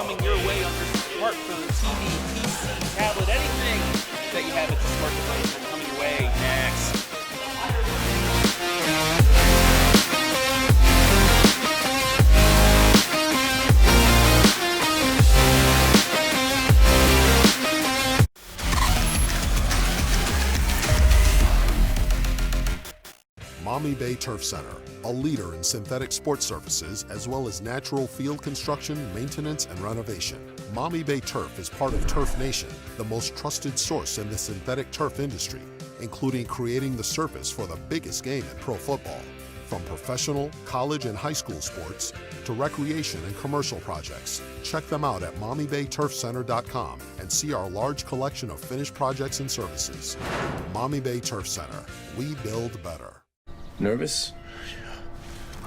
coming your way on your smartphone, TV, PC, tablet, anything that you have at your smart device. They're coming your way next. Maumee Bay Turf Center, a leader in synthetic sports surfaces as well as natural field construction, maintenance, and renovation. Maumee Bay Turf is part of Turf Nation, the most trusted source in the synthetic turf industry, including creating the surface for the biggest game in pro football. From professional, college, and high school sports to recreation and commercial projects, check them out at MaumeeBayTurfCenter.com and see our large collection of finished projects and services. Maumee Bay Turf Center, we build better. Nervous?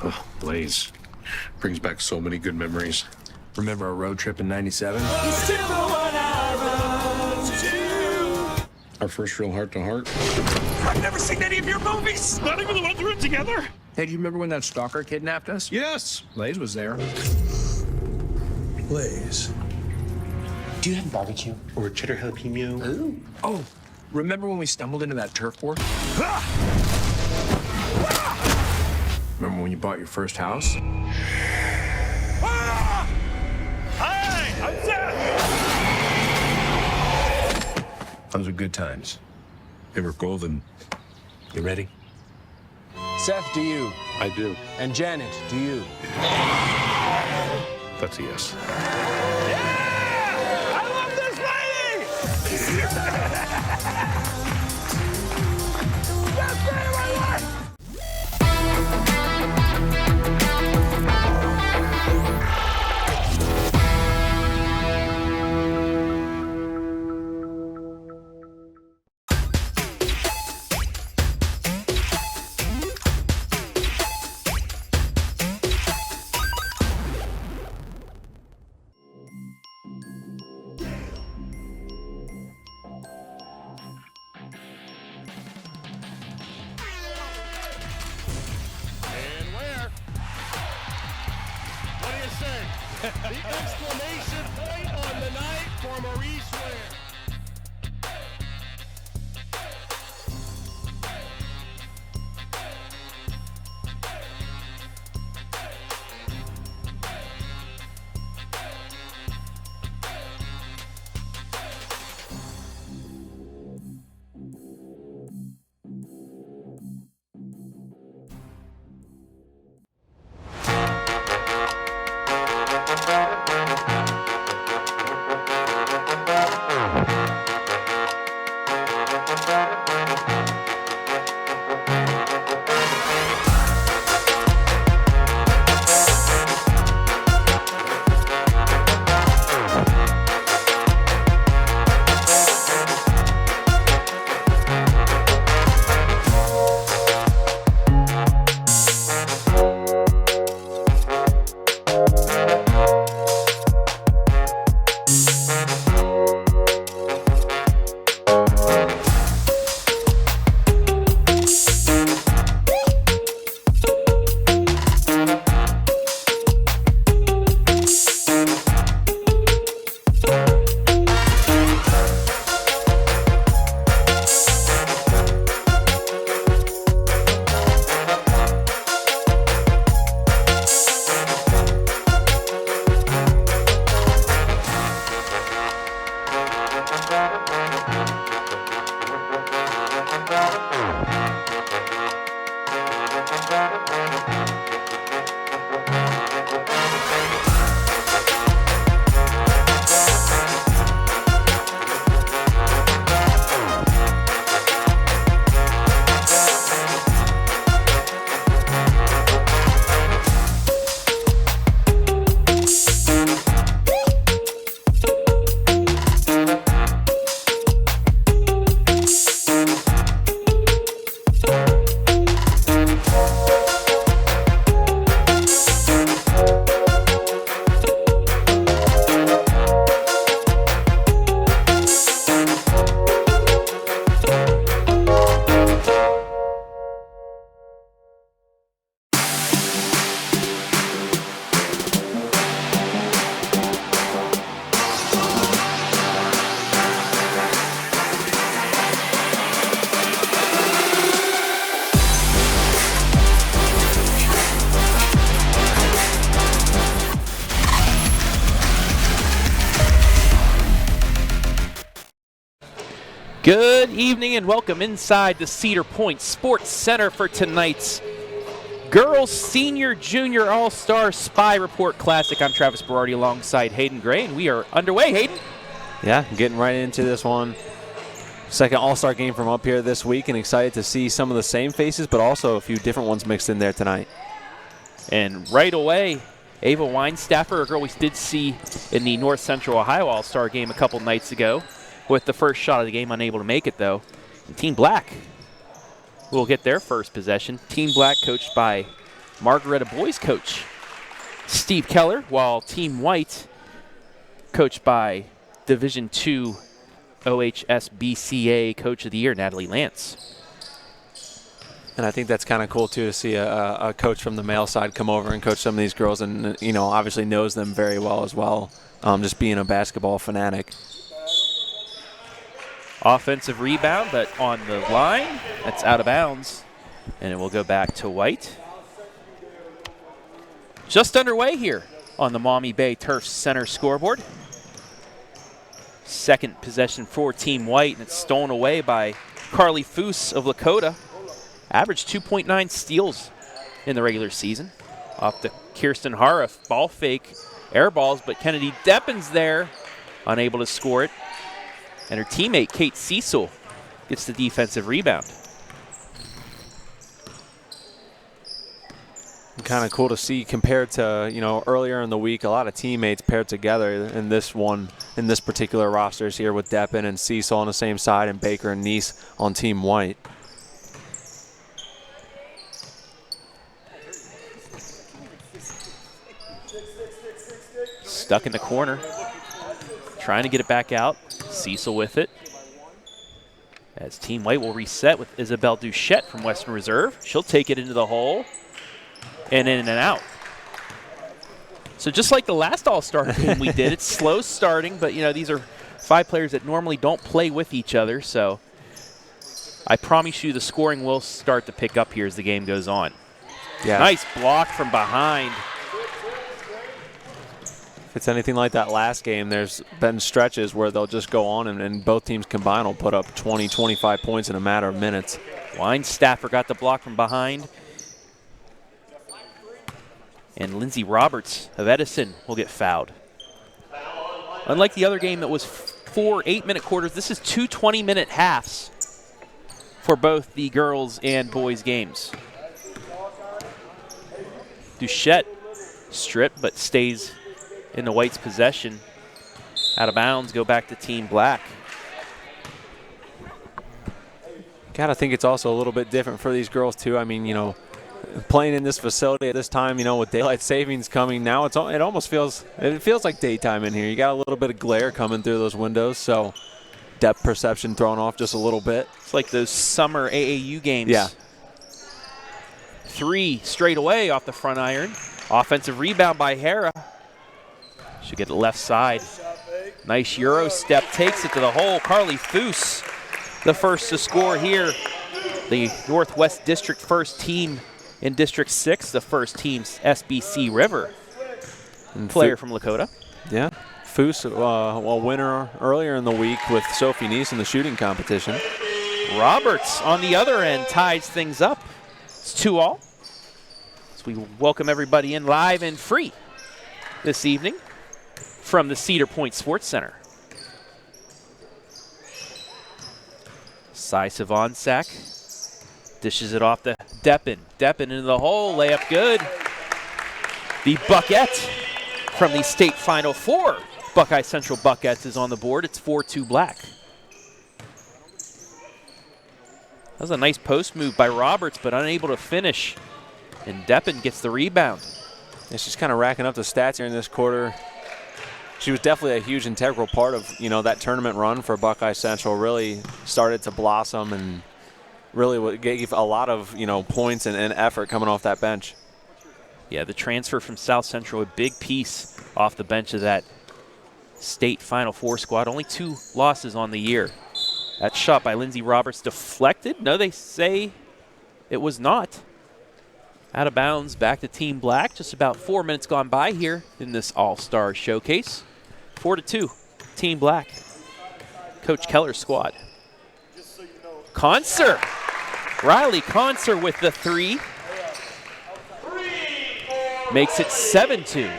Oh, Lay's. Brings back so many good memories. Remember our road trip in '97? Our first real heart-to-heart. I've never seen any of your movies! Not even the ones we were together! Hey, do you remember when that stalker kidnapped us? Yes! Lay's was there. Lay's. Do you have barbecue or cheddar jalapeno? Ooh. Oh, remember when we stumbled into that turf war? Remember when you bought your first house? Hi! I'm Seth! Those were good times. They were golden. You ready? Seth, do you? I do. And Janet, do you? That's a yes. I love this lady! Best day of my life! The exclamation point on the night for Maurice Ware. Good evening and welcome inside the Cedar Point Sports Center for tonight's Girls Senior Junior All-Star Spy Report Classic. I'm Travis Berardi alongside Hayden Gray, and we are underway. Hayden? Yeah, getting right into this one. Second All-Star game from up here this week, and excited to see some of the same faces, but also a few different ones mixed in there tonight. And right away, Ava Weinstaffer, a girl we did see in the North Central Ohio All-Star game a couple nights ago, with the first shot of the game, unable to make it though. And Team Black will get their first possession. Team Black coached by Margaretta boys coach Steve Keller, while Team White coached by Division II OHSBCA Coach of the Year, Natalie Lance. And I think that's kind of cool, too, to see a coach from the male side come over and coach some of these girls and, you know, obviously knows them very well as well, just being a basketball fanatic. Offensive rebound, but on the line, that's out of bounds. And it will go back to White. Just underway here on the Maumee Bay Turf Center scoreboard. Second possession for Team White, and it's stolen away by Carly Foose of Lakota. Averaged 2.9 steals in the regular season. Off to Kirsten Hara, ball fake, air balls, but Kennedy Deppin's there, unable to score it. And her teammate, Kate Cecil, gets the defensive rebound. Kind of cool to see compared to, you know, earlier in the week, a lot of teammates paired together in this particular rosters here with Deppin and Cecil on the same side and Baker and Neese on Team White. Stuck in the corner, trying to get it back out. Cecil with it. As Team White will reset with Isabel Duchette from Western Reserve. She'll take it into the hole and in and out. So just like the last All-Star game we did, it's slow starting, but you know, these are 5 players that normally don't play with each other, so I promise you the scoring will start to pick up here as the game goes on. Yeah. Nice block from behind. If it's anything like that last game, there's been stretches where they'll just go on and both teams combined will put up 20, 25 points in a matter of minutes. Weinstaffer got the block from behind. And Lindsey Roberts of Edison will get fouled. Unlike the other game that was 4 8-minute quarters, this is 2 20-minute halves for both the girls and boys games. Duchette stripped but stays in the White's possession. Out of bounds, go back to Team Black. Gotta think it's also a little bit different for these girls too. I mean, you know, playing in this facility at this time, you know, with daylight savings coming now, it almost feels like daytime in here. You got a little bit of glare coming through those windows, so depth perception thrown off just a little bit. It's like those summer AAU games. Yeah. 3 straight away off the front iron. Offensive rebound by Hara. Should get it left side. Nice Euro step, takes it to the hole. Carly Foose, the first to score here. The Northwest District first team in District 6, the first team's SBC River And player from Lakota. Yeah. Foose, a winner earlier in the week with Sophie Neese in the shooting competition. Roberts on the other end ties things up. It's 2-all. So we welcome everybody in live and free this evening from the Cedar Point Sports Center. Cy Savonsack dishes it off to Deppin. Deppin into the hole, layup good. The Buckette from the state Final Four. Buckeye Central Buckettes is on the board. It's 4-2 Black. That was a nice post move by Roberts, but unable to finish. And Deppin gets the rebound. Yeah, she's kind of racking up the stats here in this quarter. She was definitely a huge integral part of, you know, that tournament run for Buckeye Central. Really started to blossom and really gave a lot of, you know, points and effort coming off that bench. Yeah, the transfer from South Central, a big piece off the bench of that state Final Four squad. Only 2 losses on the year. That shot by Lindsey Roberts deflected. No, they say it was not. Out of bounds, back to Team Black. Just about 4 minutes gone by here in this All-Star Showcase. 4-2, Team Black. Coach Keller's squad. Conser. Riley Conser with the 3. Makes it 7-2.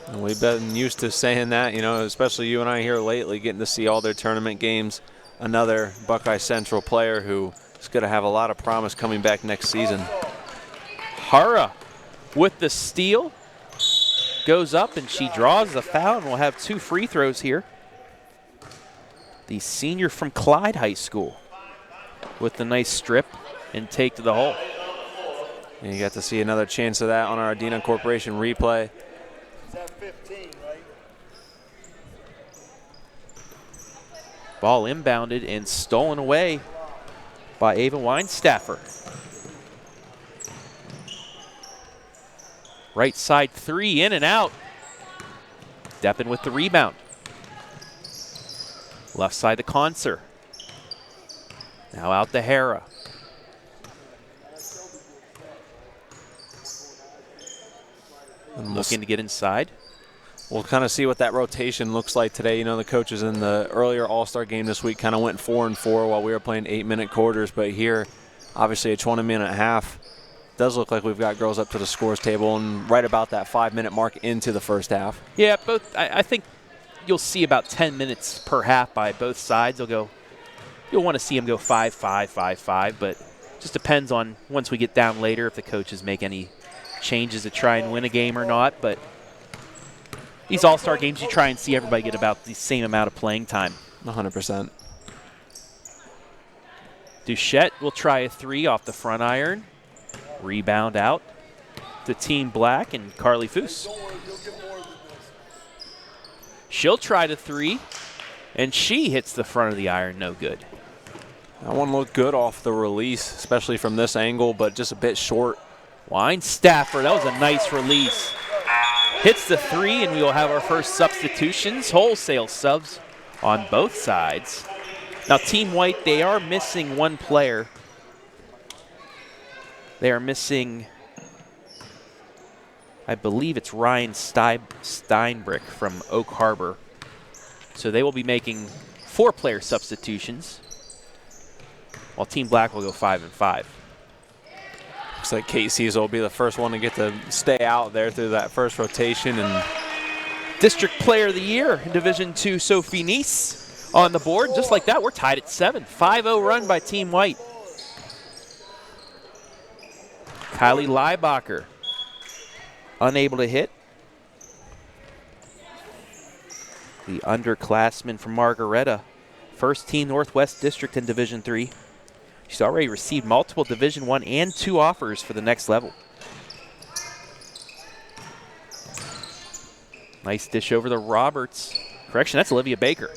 And we've been used to saying that, especially you and I here lately, getting to see all their tournament games. Another Buckeye Central player who is going to have a lot of promise coming back next season. Hara with the steal. Goes up and she draws the foul, and we'll have 2 free throws here. The senior from Clyde High School with the nice strip and take to the hole. And you got to see another chance of that on our Adina Corporation replay. Ball inbounded and stolen away by Ava Weinstaffer. Right side 3, in and out. Deppen with the rebound. Left side to Conser. Now out to Hara. Looking to get inside. We'll kind of see what that rotation looks like today. The coaches in the earlier All-Star game this week kind of went 4-4 while we were playing 8-minute quarters. But here, obviously a 20-minute half. Does look like we've got girls up to the scores table and right about that 5-minute mark into the first half. Yeah, both. I think you'll see about 10 minutes per half by both sides. You'll want to see them go 5-5, 5-5, but just depends on once we get down later if the coaches make any changes to try and win a game or not. But these All-Star games, you try and see everybody get about the same amount of playing time. 100%. Duchette will try a 3 off the front iron. Rebound out to Team Black and Carly Foose. She'll try to 3, and she hits the front of the iron, no good. That one looked good off the release, especially from this angle, but just a bit short. Weinstaffer, that was a nice release. Hits the 3, and we will have our first substitutions, wholesale subs on both sides. Now, Team White, they are missing one player. They are missing, I believe it's Ryan Steinbrick from Oak Harbor. So they will be making 4-player substitutions, while Team Black will go 5-5. Looks like Kate Cecil will be the first one to get to stay out there through that first rotation. And District Player of the Year in Division II, Sophie Nice on the board. Just like that, we're tied at 7. 5-0 run by Team White. Kylie Leibacher, unable to hit. The underclassman from Margaretta, first team Northwest District in Division III. She's already received multiple Division I and II offers for the next level. Nice dish over to Roberts. Correction, that's Olivia Baker.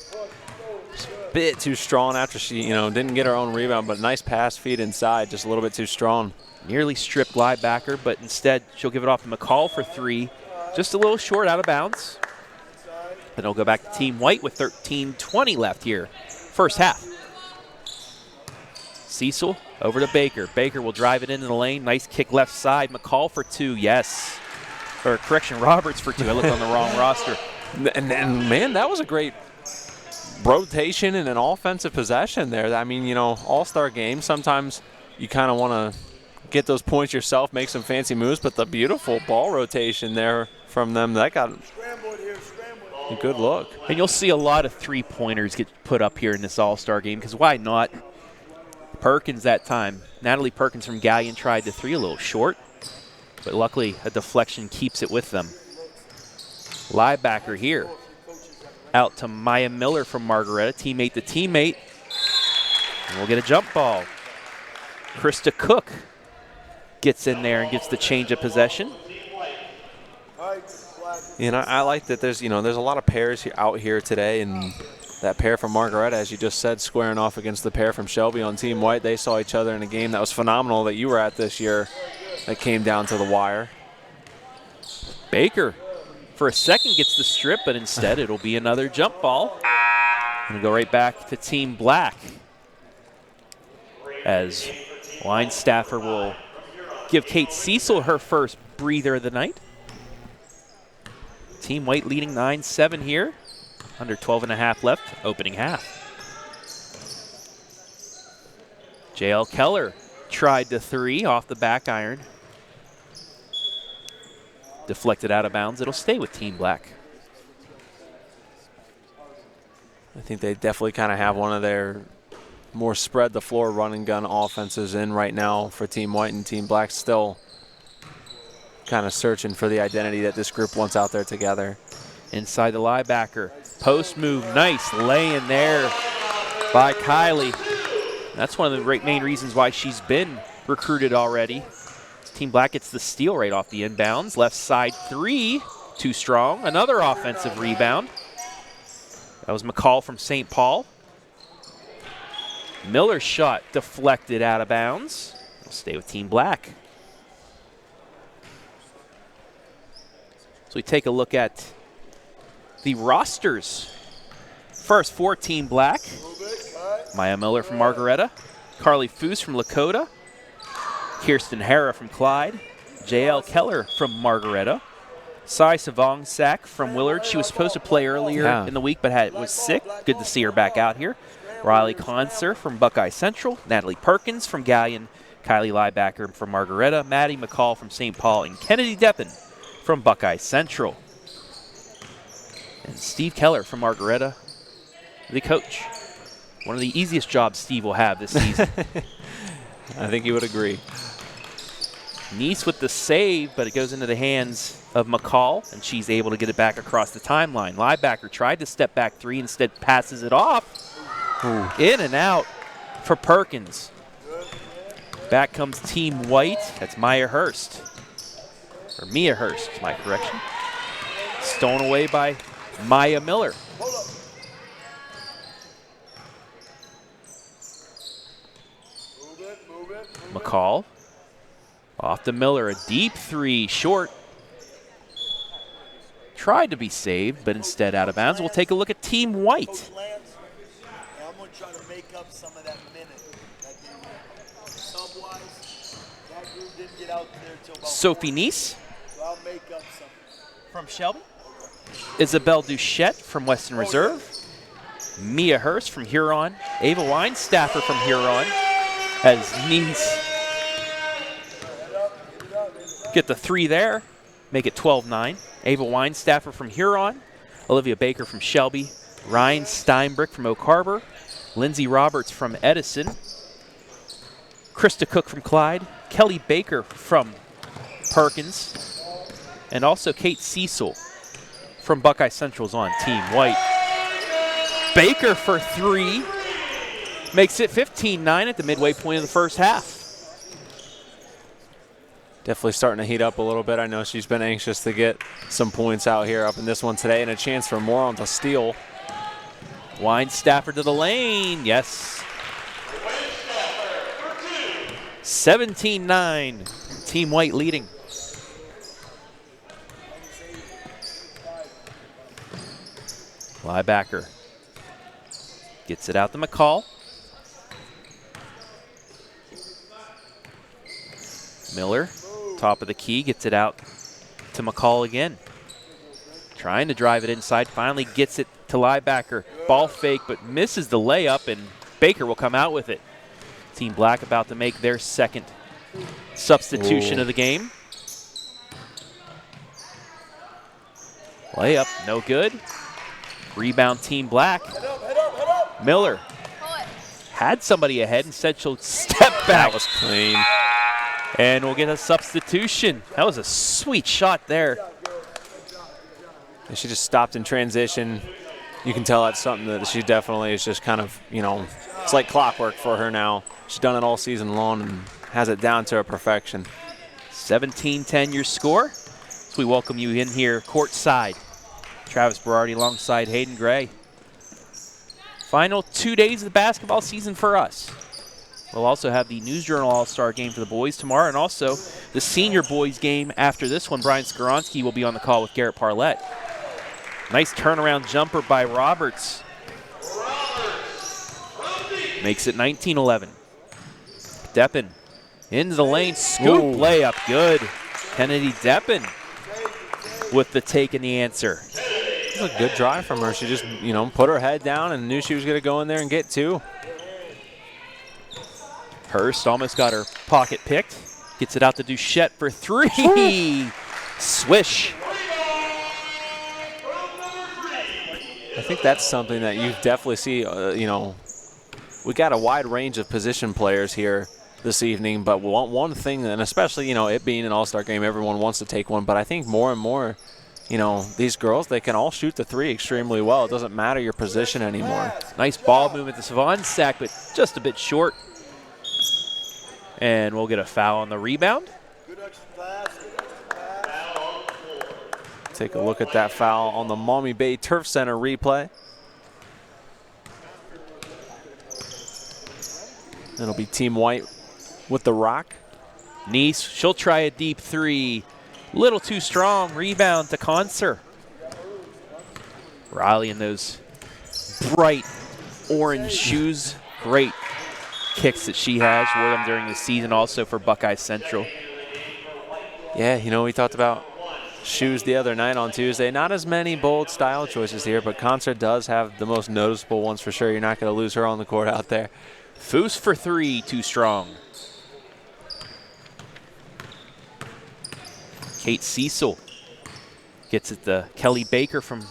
Just a bit too strong after she, didn't get her own rebound, but nice pass feed inside, just a little bit too strong. Nearly stripped Leibacher, but instead she'll give it off to McCall for 3. Just a little short, out of bounds. Then it'll go back to Team White with 13:20 left here. First half. Cecil over to Baker. Baker will drive it into the lane. Nice kick left side. McCall for 2, yes. Or correction, Roberts for 2. I looked on the wrong roster. And man, that was a great rotation and an offensive possession there. I mean, all-star game, sometimes you kind of want to get those points yourself, make some fancy moves, but the beautiful ball rotation there from them, that got a good look. And you'll see a lot of 3-pointers get put up here in this all-star game, because why not? Perkins that time. Natalie Perkins from Galleon tried the 3, a little short, but luckily a deflection keeps it with them. Leibacher here. Out to Maya Miller from Margaretta, teammate to teammate. And we'll get a jump ball. Krista Cook gets in there and gets the change of possession. I like that there's a lot of pairs out here today, and that pair from Margaretta, as you just said, squaring off against the pair from Shelby on Team White. They saw each other in a game that was phenomenal that you were at this year that came down to the wire. Baker, for a second, gets the strip, but instead it'll be another jump ball. And go right back to Team Black, as Weinstaffer will give Kate Cecil her first breather of the night. Team White leading 9-7 here. Under 12 and a half left, opening half. JL Keller tried the 3 off the back iron. Deflected out of bounds. It'll stay with Team Black. I think they definitely kind of have one of their more spread the floor run and gun offenses in right now for Team White, and Team Black still kind of searching for the identity that this group wants out there together. Inside the linebacker. Post move. Nice lay in there by Kylie. That's one of the main reasons why she's been recruited already. Team Black gets the steal right off the inbounds. Left side 3. Too strong. Another offensive rebound. That was McCall from St. Paul. Miller's shot deflected out of bounds. We'll stay with Team Black. So we take a look at the rosters. First for Team Black. Maya Miller from Margaretta. Carly Foose from Lakota. Kirsten Hara from Clyde. JL Keller from Margaretta. Sai Savong-Sack from Willard. She was supposed to play earlier in the week but was sick. Good to see her back out here. Riley Conser from Buckeye Central. Natalie Perkins from Gallion. Kylie Liebacker from Margaretta. Maddie McCall from St. Paul. And Kennedy Deppen from Buckeye Central. And Steve Keller from Margaretta, the coach. One of the easiest jobs Steve will have this season. I think you would agree. Nice with the save, but it goes into the hands of McCall, and she's able to get it back across the timeline. Liebacker tried to step back 3, instead passes it off. Ooh. In and out for Perkins. Back comes Team White. That's Maya Hurst. Or Mia Hurst, is my correction. Stolen away by Maya Miller. McCall. Off to Miller, a deep 3, short. Tried to be saved, but instead out of bounds. We'll take a look at Team White. I'm going to try to make up some of that minute that they were sub-wise. That group didn't get out there until about Sophie Neese. So I'll make up some. From Shelby. Isabel Duchette from Western Reserve. Mia Hurst from Huron. Ava Weinstaffer from Huron. As Neese get the 3 there, make it 12-9. Ava Weinstaffer from Huron. Olivia Baker from Shelby. Ryan Steinbrick from Oak Harbor. Lindsay Roberts from Edison. Krista Cook from Clyde. Kelly Baker from Perkins. And also Kate Cecil from Buckeye Central's on Team White. Baker for 3. Makes it 15-9 at the midway point of the first half. Definitely starting to heat up a little bit. I know she's been anxious to get some points out here up in this one today, and a chance for more on the steal. Weinstaffer to the lane. Yes. 17-9. Team White leading. Liebacker gets it out to McCall. Miller, top of the key, gets it out to McCall again. Trying to drive it inside, finally gets it to Liebacker. Ball fake, but misses the layup, and Baker will come out with it. Team Black about to make their second substitution of the game. Layup, no good. Rebound, Team Black. Miller had somebody ahead, instead she'll step back. That was clean. And we'll get a substitution. That was a sweet shot there. And she just stopped in transition. You can tell that's something that she definitely is just kind of, you know, it's like clockwork for her now. She's done it all season long and has it down to a perfection. 17-10 your score. So we welcome you in here courtside. Travis Berardi alongside Hayden Gray. Final 2 days of the basketball season for us. We'll also have the News Journal All-Star game for the boys tomorrow, and also the senior boys game after this one. Brian Skoronsky will be on the call with Garrett Parlett. Nice turnaround jumper by Roberts. Makes it 19-11. Deppen into the lane, scoop, layup, good. Kennedy Deppen with the take and the answer. It was a good drive from her. She just, you know, put her head down and knew she was going to go in there and get 2. Hurst almost got her pocket picked. Gets it out to Duchette for 3. Swish. I think that's something that you definitely see, we got a wide range of position players here this evening, but one thing, and especially, it being an all-star game, everyone wants to take one, but I think more and more, these girls, they can all shoot the 3 extremely well. It doesn't matter your position anymore. Nice ball movement to Savon Sack, but just a bit short. And we'll get a foul on the rebound. Take a look at that foul on the Maumee Bay Turf Center replay. It'll be Team White with the rock. Nice, she'll try a deep 3. Little too strong, rebound to Concert. Riley in those bright orange shoes. Great kicks that she has. Wore them during the season also for Buckeye Central. Yeah, we talked about shoes the other night on Tuesday. Not as many bold style choices here, but Concert does have the most noticeable ones for sure. You're not going to lose her on the court out there. Foose for 3, too strong. Kate Cecil gets it to Kelly Baker from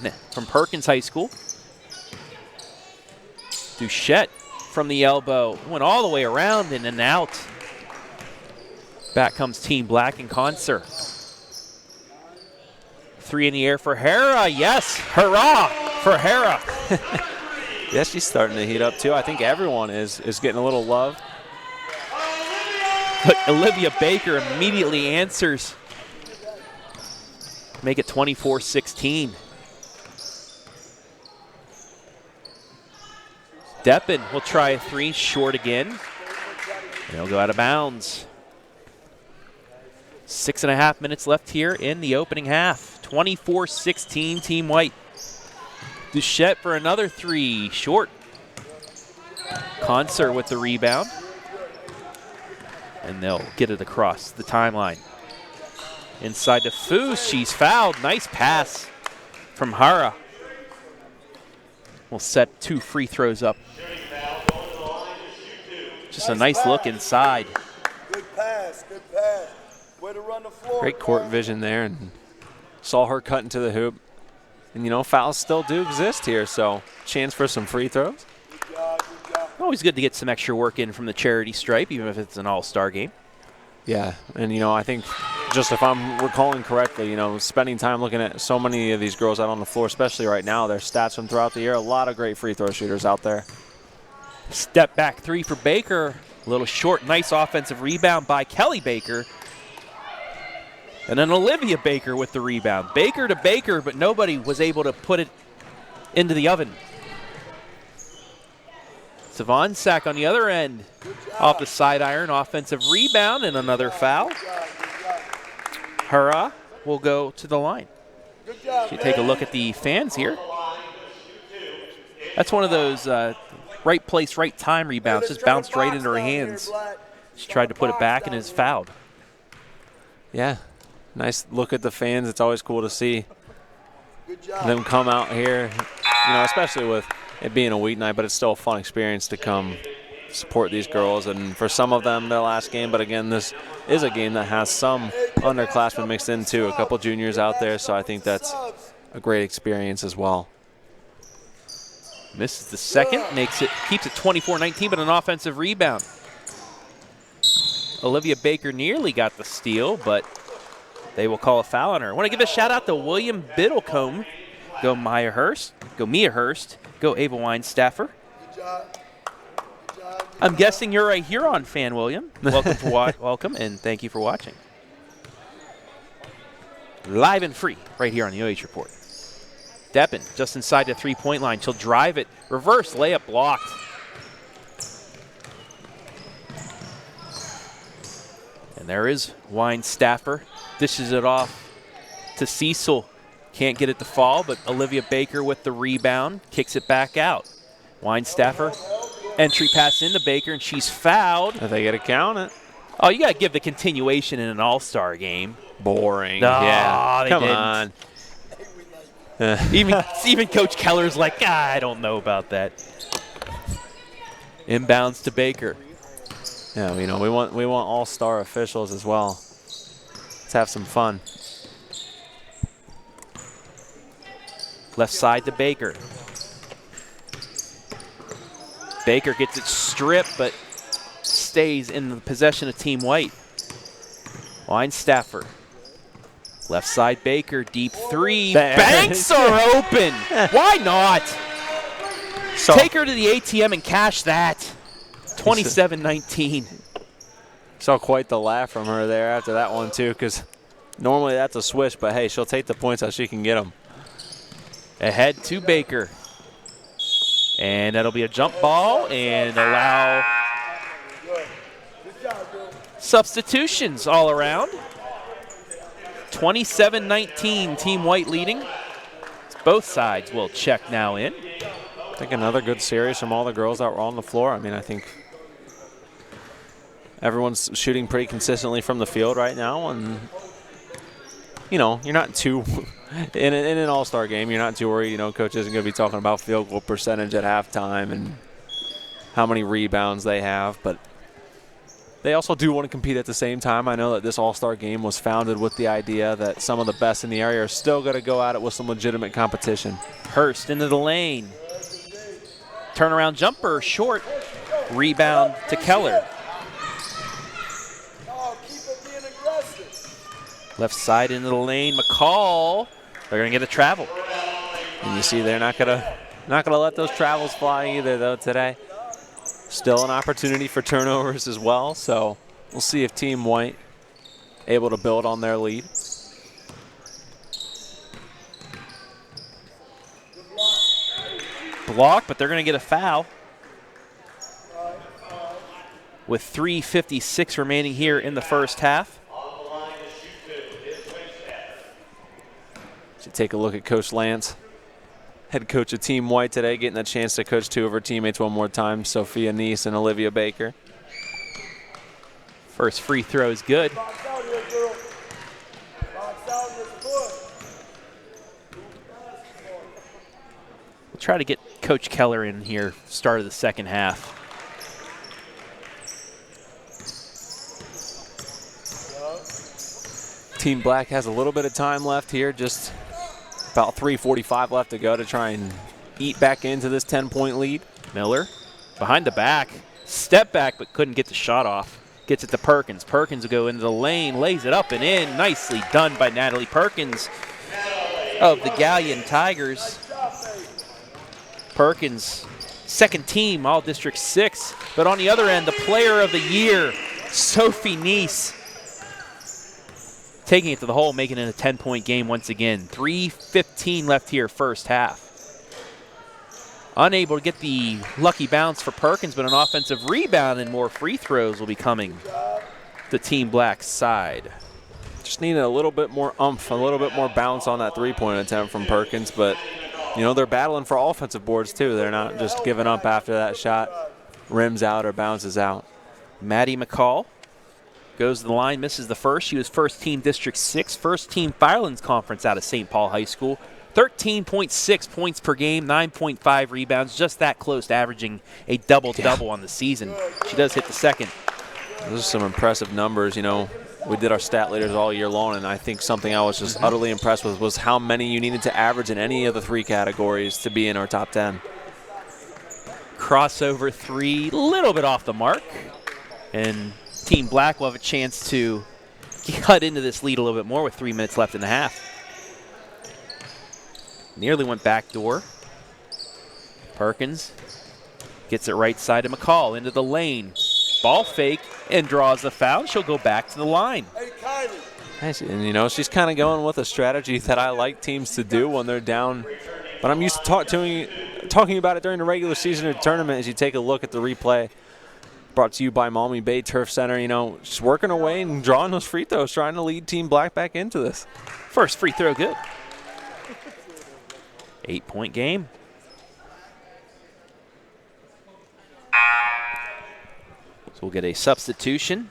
Perkins High School. Duchette from the elbow. Went all the way around and then out. Back comes Team Black and Concert. 3 in the air for Hera. Yes, hurrah for Hera. Yeah, she's starting to heat up too. I think everyone is getting a little love. But Olivia Baker immediately answers. Make it 24-16. Deppen will try a 3, short again. They'll go out of bounds. 6.5 minutes left here in the opening half. 24-16, Team White. Duchette for another 3, short. Concert with the rebound. And they'll get it across the timeline. Inside to Foose, she's fouled. Nice pass from Hara. We'll set 2 free throws up. Just a nice look inside. Good pass, good pass. Way to run the floor. Great court vision there, and saw her cut into the hoop. And, fouls still do exist here, so chance for some free throws. Good job, good job. Always good to get some extra work in from the charity stripe, even if it's an all-star game. Yeah, and, I think just if I'm recalling correctly, spending time looking at so many of these girls out on the floor, especially right now, their stats from throughout the year, a lot of great free throw shooters out there. Step back 3 for Baker. A little short, nice offensive rebound by Kelly Baker. And then Olivia Baker with the rebound. Baker to Baker, but nobody was able to put it into the oven. Savon Sack on the other end. Off the side iron, offensive rebound, and another foul. Hurrah will go to the line. You take a look at the fans here. That's one of those right place, right time rebounds. Just bounced right into her hands. She tried to put it back and is fouled. Yeah, nice look at the fans. It's always cool to see them come out here, especially with it being a weeknight, but it's still a fun experience to come support these girls. And for some of them, their last game, but again, this is a game that has some underclassmen mixed in too, a couple juniors out there, so I think that's a great experience as well. Misses the second, keeps it 24-19, but an offensive rebound. Olivia Baker nearly got the steal, but they will call a foul on her. I want to give a shout out to William Biddlecombe. Go Mia Hurst, go Ava Weinstaffer. I'm guessing you're a Huron fan, William. Welcome, and thank you for watching. Live and free right here on the OH Report. Deppen just inside the three-point line. She'll drive it. Reverse layup blocked. And there is Weinstaffer. Dishes it off to Cecil. Can't get it to fall, but Olivia Baker with the rebound. Kicks it back out. Weinstaffer. Entry pass into Baker, and she's fouled. If they get to count it. Oh, you got to give the continuation in an all-star game. Boring. No, yeah, come didn't. on. Even Coach Keller's like, I don't know about that. Inbounds to Baker. Yeah, you know, we want all-star officials as well. Let's have some fun. Left side to Baker. Baker gets it stripped, but stays in the possession of Team White. Weinstaffer. Left side Baker, deep three. There. Banks are open. Why not? So, Take her to the ATM and cash that. 27-19. saw quite the laugh from her there after that one too, because normally that's a swish, but hey, she'll take the points how she can get them. Ahead to Baker. And that'll be a jump ball and allow substitutions all around. 27-19, Team White leading. Both sides will check now in. I think another good series from all the girls that were on the floor. I mean, I think everyone's shooting pretty consistently from the field right now, and you know, you're not too in an all-star game, you're not too worried. You know, coach isn't going to be talking about field goal percentage at halftime and how many rebounds they have, but they also do want to compete at the same time. I know that this all-star game was founded with the idea that some of the best in the area are still going to go at it with some legitimate competition. Hurst into the lane. Turnaround jumper, short. Rebound to Keller. Left side into the lane, McCall. They're going to get a travel. And you see they're not gonna let those travels fly either though today. Still an opportunity for turnovers as well, so we'll see if Team White able to build on their lead. Block, but they're going to get a foul. With 3:56 remaining here in the first half. Should take a look at Coach Lance, head coach of Team White today, getting a chance to coach two of her teammates one more time, Sophia Neese and Olivia Baker. First free throw is good. We'll try to get Coach Keller in here, start of the second half. Team Black has a little bit of time left here, just about 3:45 left to go to try and eat back into this 10-point lead. Miller behind the back, step back, but couldn't get the shot off. Gets it to Perkins. Perkins will go into the lane, lays it up and in. Nicely done by Natalie Perkins of the Galleon Tigers. Perkins, second team, all District 6. But on the other end, the player of the year, Sophie Neese, taking it to the hole, making it a 10-point game once again. 3:15 left here, first half. Unable to get the lucky bounce for Perkins, but an offensive rebound and more free throws will be coming to Team Black's side. Just needed a little bit more oomph, a little bit more bounce on that three-point attempt from Perkins, but you know, they're battling for offensive boards too. They're not just giving up after that shot rims out or bounces out. Maddie McCall goes to the line, misses the first. She was first team District 6, first team Firelands Conference out of St. Paul High School. 13.6 points per game, 9.5 rebounds, just that close to averaging a double-double on the season. She does hit the second. Those are some impressive numbers. You know, we did our stat leaders all year long, and I think something I was just utterly impressed with was how many you needed to average in any of the three categories to be in our top 10. Crossover three, a little bit off the mark. And Team Black will have a chance to cut into this lead a little bit more with 3 minutes left in the half. Nearly went backdoor. Perkins gets it right side to McCall into the lane. Ball fake and draws the foul. She'll go back to the line. And you know, she's kind of going with a strategy that I like teams to do when they're down. But I'm used to talking about it during the regular season or tournament. As you take a look at the replay, brought to you by Maumee Bay Turf Center. You know, just working away and drawing those free throws, trying to lead Team Black back into this. First free throw good. 8-point game. So we'll get a substitution.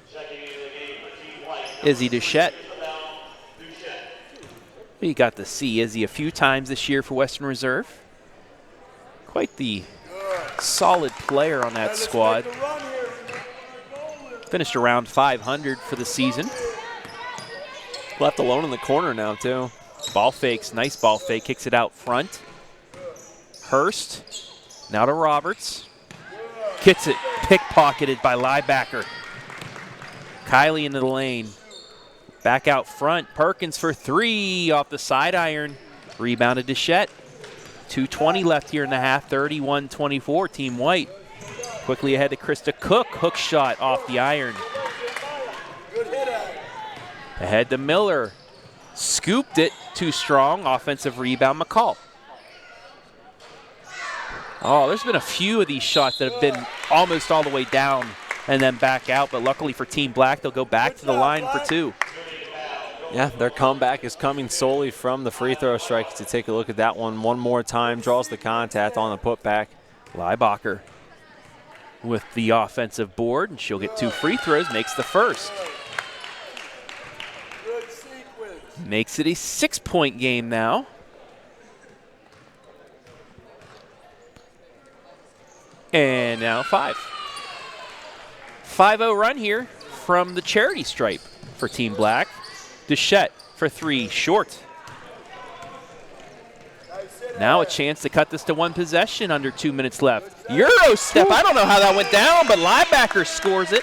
Izzy Duchette. We got to see Izzy a few times this year for Western Reserve. Quite the solid player on that squad. Finished around 500 for the season. Left alone in the corner now, too. Ball fakes, nice ball fake, kicks it out front. Hurst, now to Roberts. Gets it, pickpocketed by Liebacker. Kylie into the lane. Back out front, Perkins for three off the side iron. Rebounded to Shet. 2:20 left here in the half, 31-24, Team White. Quickly ahead to Krista Cook, hook shot off the iron. Ahead to Miller, scooped it, too strong, offensive rebound, McCall. Oh, there's been a few of these shots that have been almost all the way down and then back out, but luckily for Team Black, they'll go back to the line for two. Yeah, their comeback is coming solely from the free throw strike. To take a look at that one more time, draws the contact on the putback. Liebacker with the offensive board, and she'll get 2 free throws, makes the first. Makes it a 6-point game now. And now 5. 5-0 run here from the charity stripe for Team Black. Deschette for 3, short. Now a chance to cut this to 1 possession, under 2 minutes left. Euro step, I don't know how that went down, but Liebacker scores it,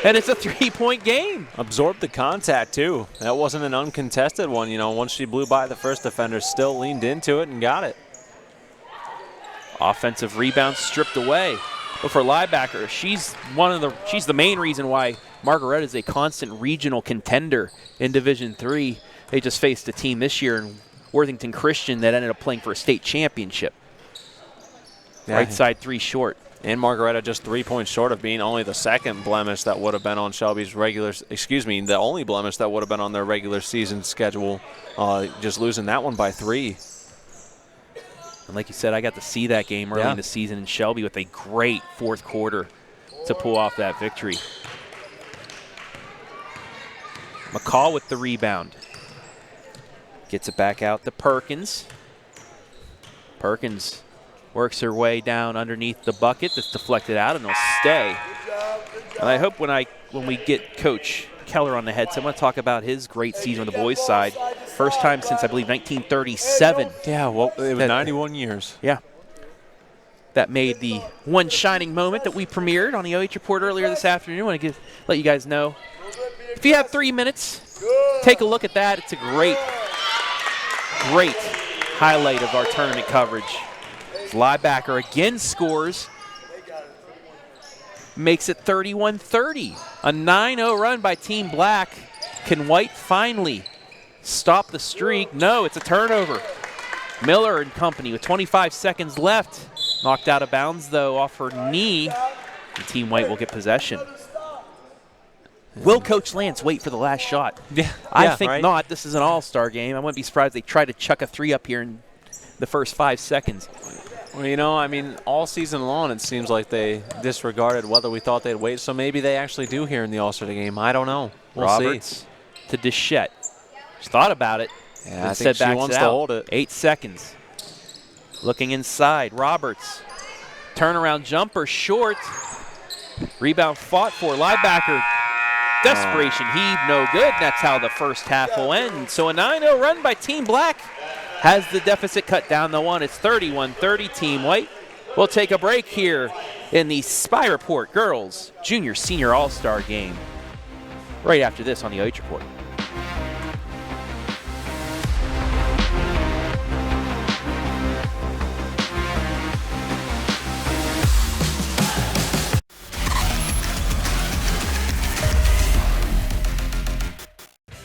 and it's a 3-point game. Absorbed the contact, too. That wasn't an uncontested one. You know, once she blew by the first defender, still leaned into it and got it. Offensive rebound stripped away. But for Liebacker, she's the main reason why Margaret is a constant regional contender in Division III. They just faced a team this year in Worthington Christian that ended up playing for a state championship. Yeah. Right side 3 short. And Margaretta just 3 points short of being only the second blemish that would have been on Shelby's the only blemish that would have been on their regular season schedule. Just losing that one by 3. And like you said, I got to see that game early in the season in Shelby with a great fourth quarter to pull off that victory. McCall with the rebound. Gets it back out to Perkins. Perkins works her way down underneath the bucket. That's deflected out, and they'll stay. And I hope when we get Coach Keller on the headset, I'm going to talk about his great season on the boys' side. First time since, I believe, 1937. Yeah, well, it was 91 years. Yeah. That made the one shining moment that we premiered on the OH Report earlier this afternoon. I want to let you guys know. If you have 3 minutes, take a look at that. It's a great highlight of our tournament coverage. Liebacker again scores. Makes it 31-30. A 9-0 run by Team Black. Can White finally stop the streak? No, it's a turnover. Miller and company with 25 seconds left. Knocked out of bounds, though, off her knee. And Team White will get possession. Will Coach Lance wait for the last shot? Yeah, I think not. This is an all-star game. I wouldn't be surprised if they try to chuck a 3 up here in the first 5 seconds. Well, you know, I mean, all season long it seems like they disregarded whether we thought they'd wait. So maybe they actually do here in the All-Star game. I don't know. We'll Roberts see. To Deschette. She thought about it. Yeah, I think she wants to hold it. 8 seconds. Looking inside. Roberts. Turnaround jumper short. Rebound fought for. Liebacker. Desperation heave, no good. That's how the first half will end. So a 9-0 run by Team Black has the deficit cut down to 1. It's 31-30 Team White. We'll take a break here in the Spy Report Girls Junior Senior All-Star Game right after this on the OH Report.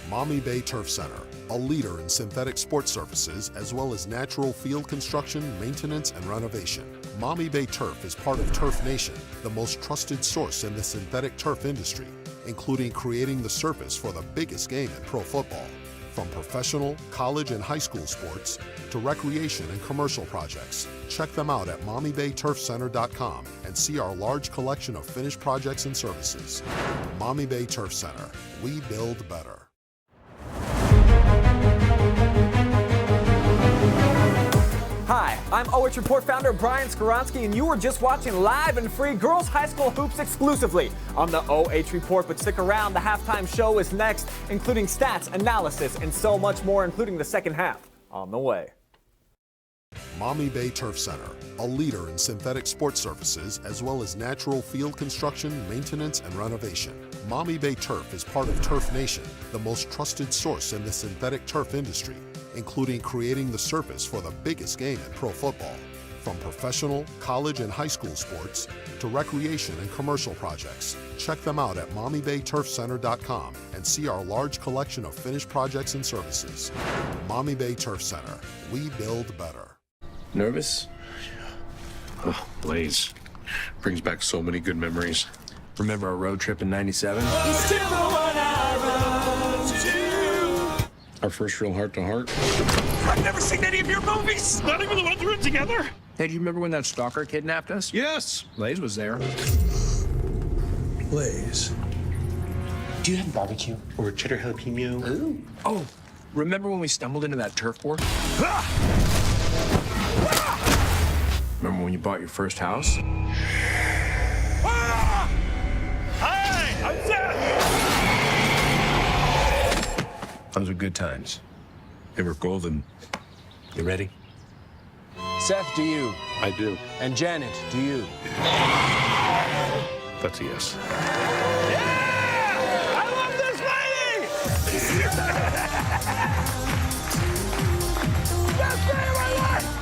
Maumee Bay Turf Center, a leader in synthetic sports surfaces as well as natural field construction, maintenance, and renovation. Maumee Bay Turf is part of Turf Nation, the most trusted source in the synthetic turf industry, including creating the surface for the biggest game in pro football. From professional, college, and high school sports to recreation and commercial projects, check them out at MaumeeBayTurfCenter.com and see our large collection of finished projects and services. Maumee Bay Turf Center, we build better. Hi, Hi, I'm OH Report founder Brian Skoronsky, and you are just watching live and free Girls High School Hoops exclusively on the OH Report. But stick around, the halftime show is next, including stats, analysis, and so much more, including the second half on the way. Maumee Bay Turf Center, a leader in synthetic sports surfaces as well as natural field construction, maintenance, and renovation. Maumee Bay Turf is part of Turf Nation, the most trusted source in the synthetic turf industry, including creating the surface for the biggest game in pro football. From professional, college, and high school sports to recreation and commercial projects. Check them out at MaumeeBayTurfCenter.com and see our large collection of finished projects and services. Maumee Bay Turf Center, we build better. Nervous? Oh, Lay's. Brings back so many good memories. Remember our road trip in '97? Our first real heart-to-heart. I've never seen any of your movies! Not even the ones we're in together. Hey, do you remember when that stalker kidnapped us? Yes! Lays was there. Lays. Do you have barbecue or cheddar jalapeno? Ooh. Oh, remember when we stumbled into that turf war? Remember when you bought your first house? Hi, I'm Seth. Those were good times. They were golden. You ready? Seth, do you? I do. And Janet, do you? That's a yes. I love this lady. Best day of my life.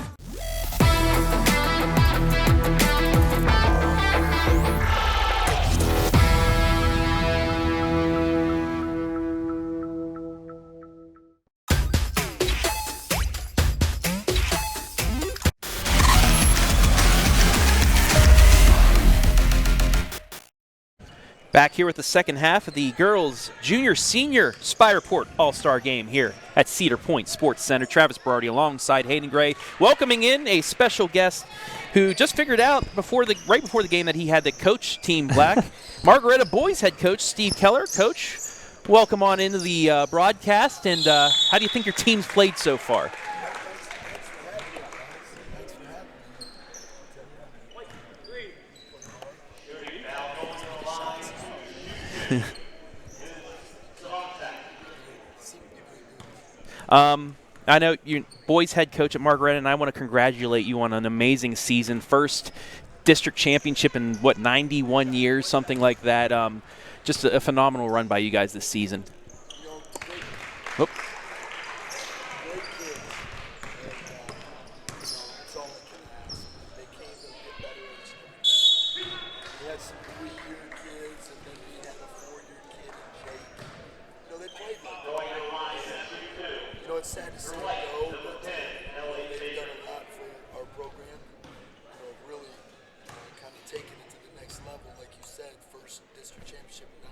Back here with the second half of the girls' junior-senior Spy Report All-Star Game here at Cedar Point Sports Center. Travis Berardi alongside Hayden Gray, welcoming in a special guest who just figured out right before the game that he had to coach Team Black. Margaretta boys head coach Steve Keller. Coach, welcome on into the broadcast, and how do you think your team's played so far? I know you boys head coach at Margaretta, and I want to congratulate you on an amazing season. First district championship in, 91 years, something like that. Just a phenomenal run by you guys this season. Oop. It's sad to see it go, but they've done a lot for our program. Really kind of taken it to the next level, like you said, first district championship in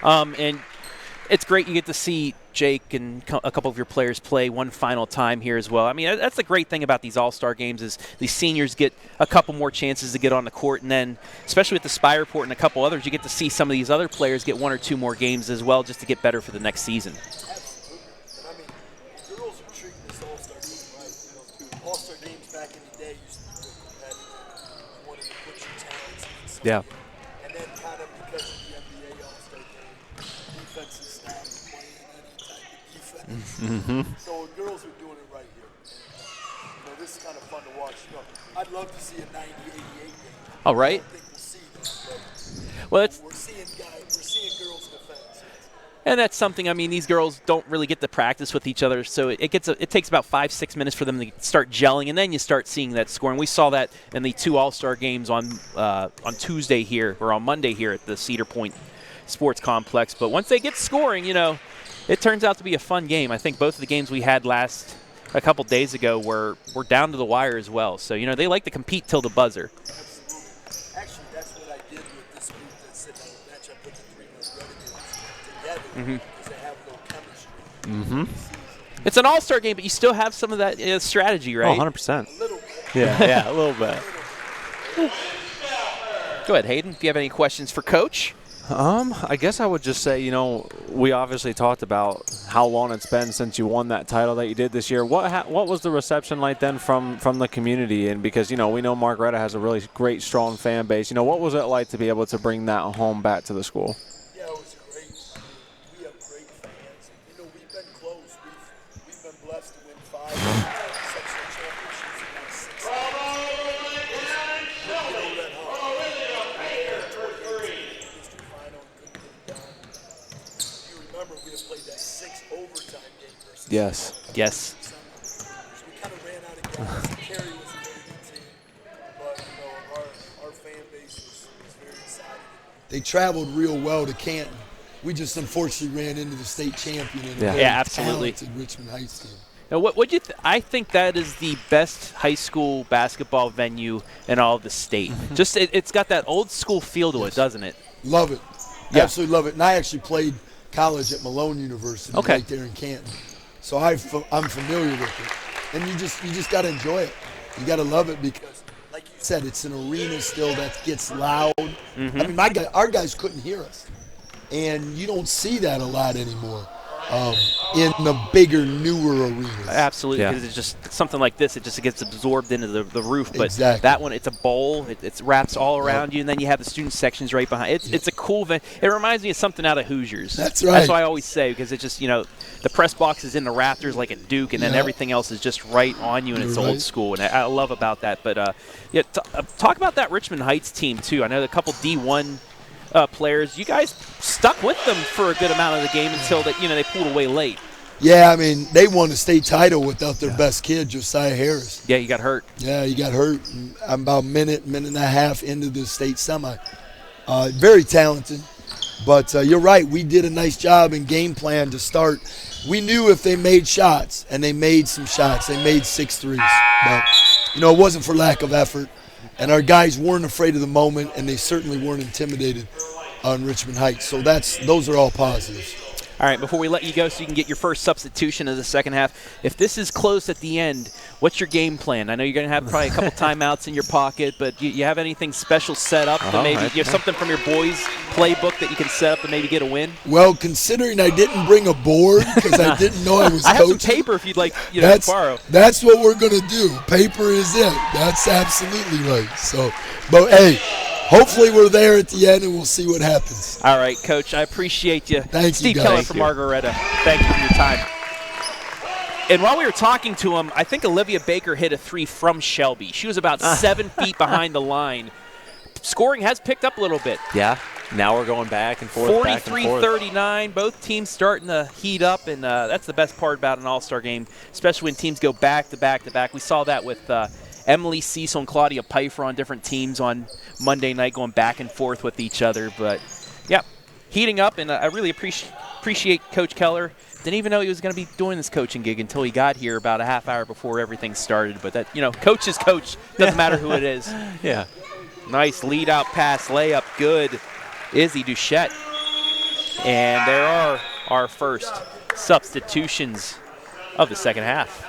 90 years. And it's great you get to see Jake and a couple of your players play one final time here as well. I mean, that's the great thing about these All-Star games is these seniors get a couple more chances to get on the court, and then especially with the Spy Report and a couple others, you get to see some of these other players get one or two more games as well just to get better for the next season. All-Star games back in the day used to be real competitive. You wanted to put your talents in something. Yeah. And then kind of because of the NBA All-Star game, defensive staff playing any type of defense. Mm-hmm. So the girls are doing it right here. And, this is kind of fun to watch. I'd love to see a 90-88 game. All right. I don't think we'll see this, but well, we're seeing girls defend. And that's something, I mean, these girls don't really get to practice with each other, so it takes about 5-6 minutes for them to start gelling, and then you start seeing that scoring. We saw that in the two All-Star games on Tuesday here, or on Monday here at the Cedar Point Sports Complex. But once they get scoring, it turns out to be a fun game. I think both of the games we had a couple days ago were down to the wire as well. So, they like to compete till the buzzer. Absolutely. Actually, that's what I did with this group that's sitting on the bench. I put the three most renegades together because they have a little chemistry. Mm-hmm. It's an all-star game, but you still have some of that strategy, right? Oh, 100%. A little bit. Yeah, a little bit. Go ahead, Hayden, if you have any questions for Coach. I guess I would just say, we obviously talked about how long it's been since you won that title that you did this year. What was the reception like then from the community? And because, we know Margaretta has a really great, strong fan base. What was it like to be able to bring that home back to the school? Yeah, it was great. We have great fans. We've been close. We've been blessed to win 5 sectional championships and won 6 we have played that 6 overtime game versus Yes. we kind of ran out of gas. Carey was a very good team, but our fan base was very excited. They traveled real well to Canton. We just unfortunately ran into the state champion and a very absolutely talented Richmond Heights team. Now, what you? I think that is the best high school basketball venue in all of the state. Just it's got that old school feel to it, doesn't it? Love it. Yeah. Absolutely love it. And I actually played college at Malone University right there in Canton. So I'm familiar with it. And you just got to enjoy it. You got to love it because, like you said, it's an arena still that gets loud. I mean, our guys couldn't hear us. And you don't see that a lot anymore in the bigger, newer arenas. Absolutely, because it's just something like this. It just gets absorbed into the roof. But Exactly. that one, it's a bowl. It wraps all around you, and then you have the student sections right behind. It's a cool event. It reminds me of something out of Hoosiers. That's right. That's what I always say, because it's just, the press box is in the rafters like a Duke, and then everything else is just right on you, and it's old school. And I love about that. But, talk about that Richmond Heights team, too. I know a couple D1 players. You guys stuck with them for a good amount of the game until they pulled away late. Yeah, I mean, they won the state title without their best kid, Josiah Harris. Yeah, he got hurt. Yeah, he got hurt. I'm about a minute and a half into the state semi. Very talented. But you're right, we did a nice job in game plan to start. We knew if they made shots, and they made some shots. They made 6 threes. But, it wasn't for lack of effort. And our guys weren't afraid of the moment, and they certainly weren't intimidated on Richmond Heights. So those are all positives. All right, before we let you go so you can get your first substitution of the second half, if this is close at the end, what's your game plan? I know you're going to have probably a couple timeouts in your pocket, but you have anything special set up to maybe you have something from your boys' playbook that you can set up to maybe get a win? Well, considering I didn't bring a board because I didn't know I was I have coaching. some paper if you'd like to borrow. That's what we're going to do. Paper is it. That's absolutely right. So, but hey, hopefully we're there at the end and we'll see what happens. All right, Coach, I appreciate you. Thank you, Steve guys. Keller from Margaretta. Thank you for your time. And while we were talking to him, I think Olivia Baker hit a 3 from Shelby. She was about 7 feet behind the line. Scoring has picked up a little bit. Yeah. Now we're going back and forth. 43-39. Both teams starting to heat up, and that's the best part about an all-star game, especially when teams go back to back to back. We saw that with Emily Cecil and Claudia Pfeiffer on different teams on Monday night, going back and forth with each other. But, yeah, heating up, and I really appreciate Coach Keller. Didn't even know he was going to be doing this coaching gig until he got here about a half hour before everything started. But that, coach is coach. Doesn't matter who it is. Yeah. Nice lead-out pass, layup, good. Izzy Duchette. And there are our first substitutions of the second half.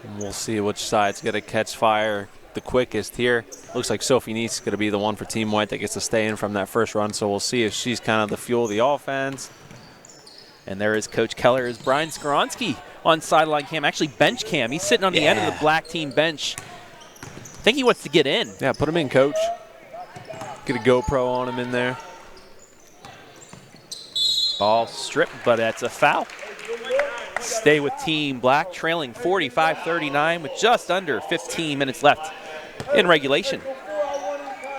And we'll see which side's going to catch fire the quickest here. Looks like Sophie Neese is going to be the one for Team White that gets to stay in from that first run, so we'll see if she's kind of the fuel of the offense. And there is Coach Keller. Is Brian Skoronsky on sideline cam, actually bench cam. He's sitting on the end of the black team bench. I think he wants to get in. Yeah, put him in, Coach. Get a GoPro on him in there. Ball stripped, but that's a foul. Stay with Team Black, trailing 45-39 with just under 15 minutes left in regulation.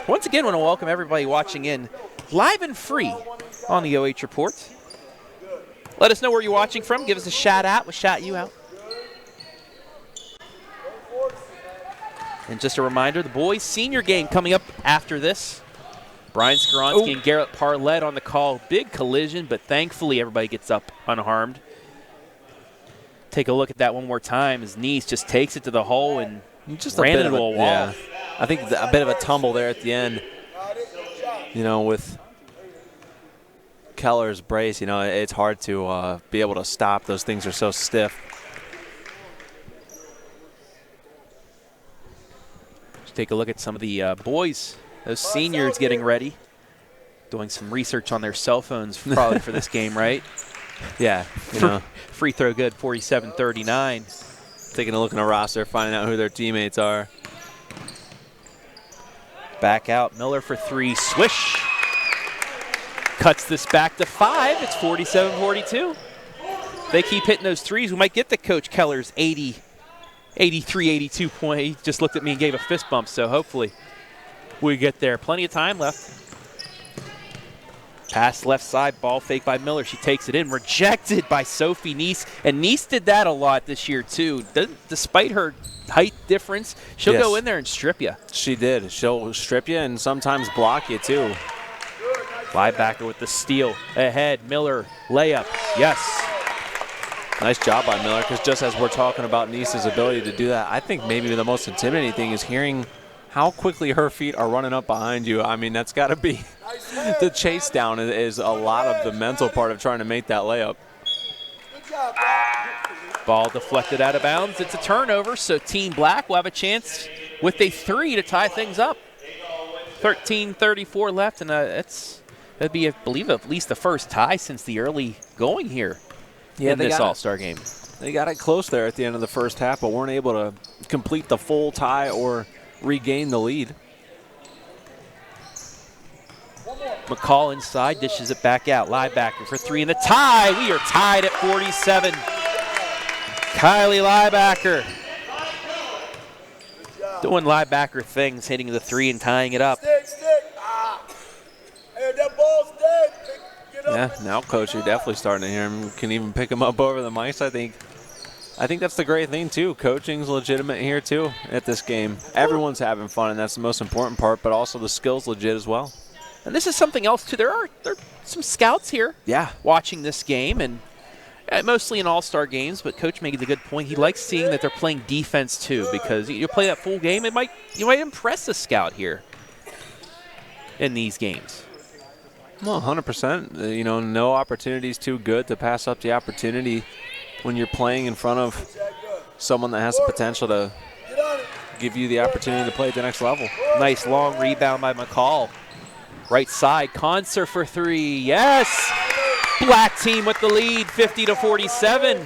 Once again, I want to welcome everybody watching in live and free on the OH Report. Let us know where you're watching from. Give us a shout out. We'll shout you out. And just a reminder, the boys' senior game coming up after this. Brian Skoronsky and Garrett Parlett on the call. Big collision, but thankfully everybody gets up unharmed. Take a look at that one more time as Neese just takes it to the hole and just ran into a wall. Yeah. I think a bit of a tumble there at the end. With Keller's brace, it's hard to be able to stop. Those things are so stiff. Take a look at some of the boys, those seniors getting ready. Doing some research on their cell phones probably for this game, right? Yeah, you know. Free throw good, 47-39. Taking a look in a roster, finding out who their teammates are. Back out, Miller for 3, swish. Cuts this back to 5, it's 47-42. They keep hitting those threes, we might get the Coach Keller's 83, 82 point. He just looked at me and gave a fist bump, so hopefully we get there. Plenty of time left. Pass left side, ball fake by Miller. She takes it in, rejected by Sophie Neese. And Neese did that a lot this year, too. Despite her height difference, she'll go in there and strip you. She did. She'll strip you and sometimes block you, too. Linebacker with the steal. Ahead, Miller, layup. Yes. Nice job by Miller, because just as we're talking about Neese's ability to do that, I think maybe the most intimidating thing is hearing how quickly her feet are running up behind you. I mean, that's got to be the chase down is a lot of the mental part of trying to make that layup. Ball deflected out of bounds. It's a turnover, so Team Black will have a chance with a 3 to tie things up. 13:34 left, and that'd be, I believe, at least the first tie since the early going here in this All-Star game. They got it close there at the end of the first half, but weren't able to complete the full tie or regain the lead. McCall inside, dishes it back out. Linebacker for 3 in the tie. We are tied at 47. Kylie Liebacker doing linebacker things, hitting the 3 and tying it up. Yeah, now, Coach, you're definitely starting to hear him. Can even pick him up over the mics, I think. I think that's the great thing, too. Coaching's legitimate here, too, at this game. Everyone's having fun, and that's the most important part, but also the skill's legit as well. And this is something else, too. There are some scouts here watching this game, and mostly in all-star games, but Coach made a good point. He likes seeing that they're playing defense, too, because you play that full game, you might impress a scout here in these games. Well, 100%. You know, no opportunity is too good to pass up the opportunity when you're playing in front of someone that has the potential to give you the opportunity to play at the next level. Nice long rebound by McCall. Right side, Concert for 3. Yes! Black team with the lead, 50-47.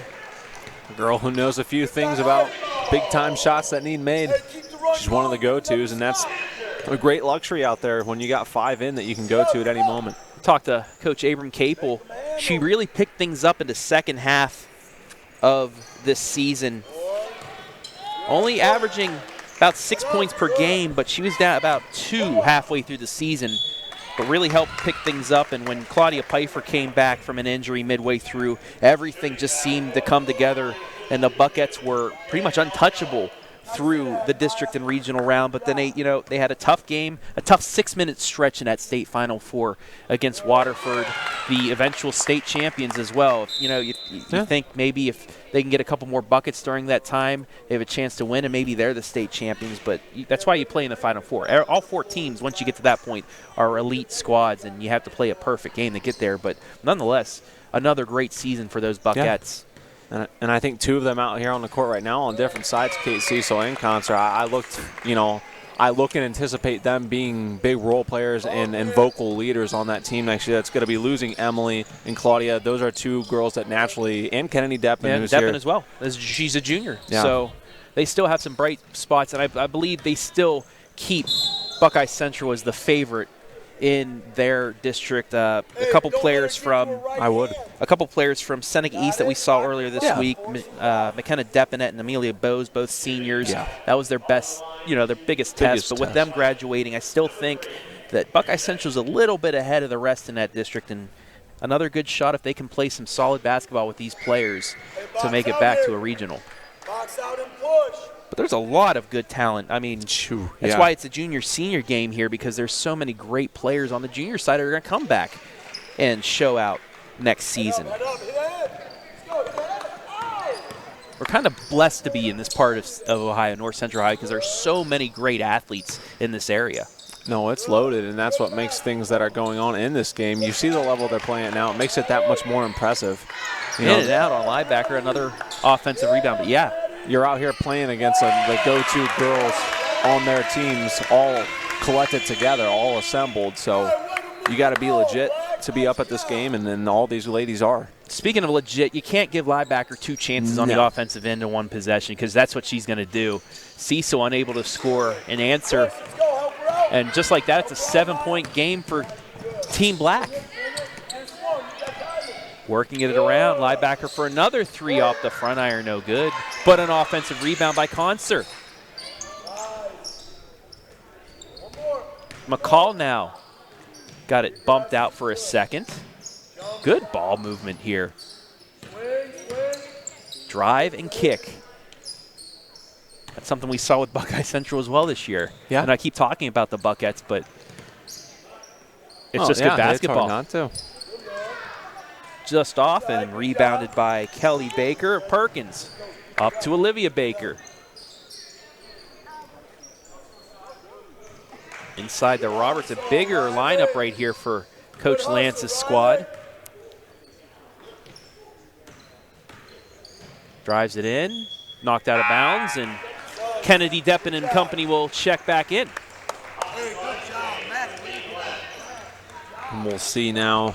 A girl who knows a few things about big-time shots that need made. She's one of the go-tos, and that's a great luxury out there when you got 5 in that you can go to at any moment. Talked to Coach Abram Capel. She really picked things up in the second half of this season. Only averaging about 6 points per game, but she was down about 2 halfway through the season. But really helped pick things up, and when Claudia Pfeiffer came back from an injury midway through, everything just seemed to come together, and the Buckettes were pretty much untouchable through the district and regional round. But then they had a tough game, a tough 6-minute stretch in that state Final Four against Waterford, the eventual state champions as well. You think maybe if they can get a couple more buckets during that time, they have a chance to win, and maybe they're the state champions. But that's why you play in the Final Four. All 4 teams, once you get to that point, are elite squads, and you have to play a perfect game to get there. But nonetheless, another great season for those Buckettes. Yeah. And I think 2 of them out here on the court right now on different sides, Kate Cecil and Concert. I look and anticipate them being big role players and vocal leaders on that team next year. That's going to be losing Emily and Claudia. Those are 2 girls that naturally, and Kennedy Deppen, who's here. Deppen as well. She's a junior. Yeah. So they still have some bright spots, and I believe they still keep Buckeye Central as the favorite in their district. A couple players from Seneca East that we saw earlier this week. McKenna Depinet and Amelia Bose, both seniors. Yeah. That was their best, their biggest test. But with them graduating, I still think that Buckeye Central is a little bit ahead of the rest in that district, and another good shot if they can play some solid basketball with these players to make it back to a regional. Box out and push. But there's a lot of good talent. I mean, that's why it's a junior-senior game here, because there's so many great players on the junior side that are going to come back and show out next season. We're kind of blessed to be in this part of Ohio, North Central Ohio, because there's so many great athletes in this area. No, it's loaded, and that's what makes things that are going on in this game. You see the level they're playing at now. It makes it that much more impressive. In and out on linebacker, another offensive rebound. But, yeah. You're out here playing against the go-to girls on their teams all collected together, all assembled. So you got to be legit to be up at this game, and then all these ladies are. Speaking of legit, you can't give linebacker 2 chances on the offensive end in 1 possession, because that's what she's going to do. Cecil unable to score an answer. And just like that, it's a 7-point game for Team Black. Working it around, linebacker for another 3 off the front iron, no good. But an offensive rebound by Concert. McCall now got it bumped out for a second. Good ball movement here. Drive and kick. That's something we saw with Buckeye Central as well this year. Yeah. And I keep talking about the Buckettes, but it's just good basketball. It's hard not to. Just off and rebounded by Kelly Baker. Perkins up to Olivia Baker. Inside the Roberts, a bigger lineup right here for Coach Lance's squad. Drives it in, knocked out of bounds, and Kennedy Deppen and company will check back in. And we'll see now,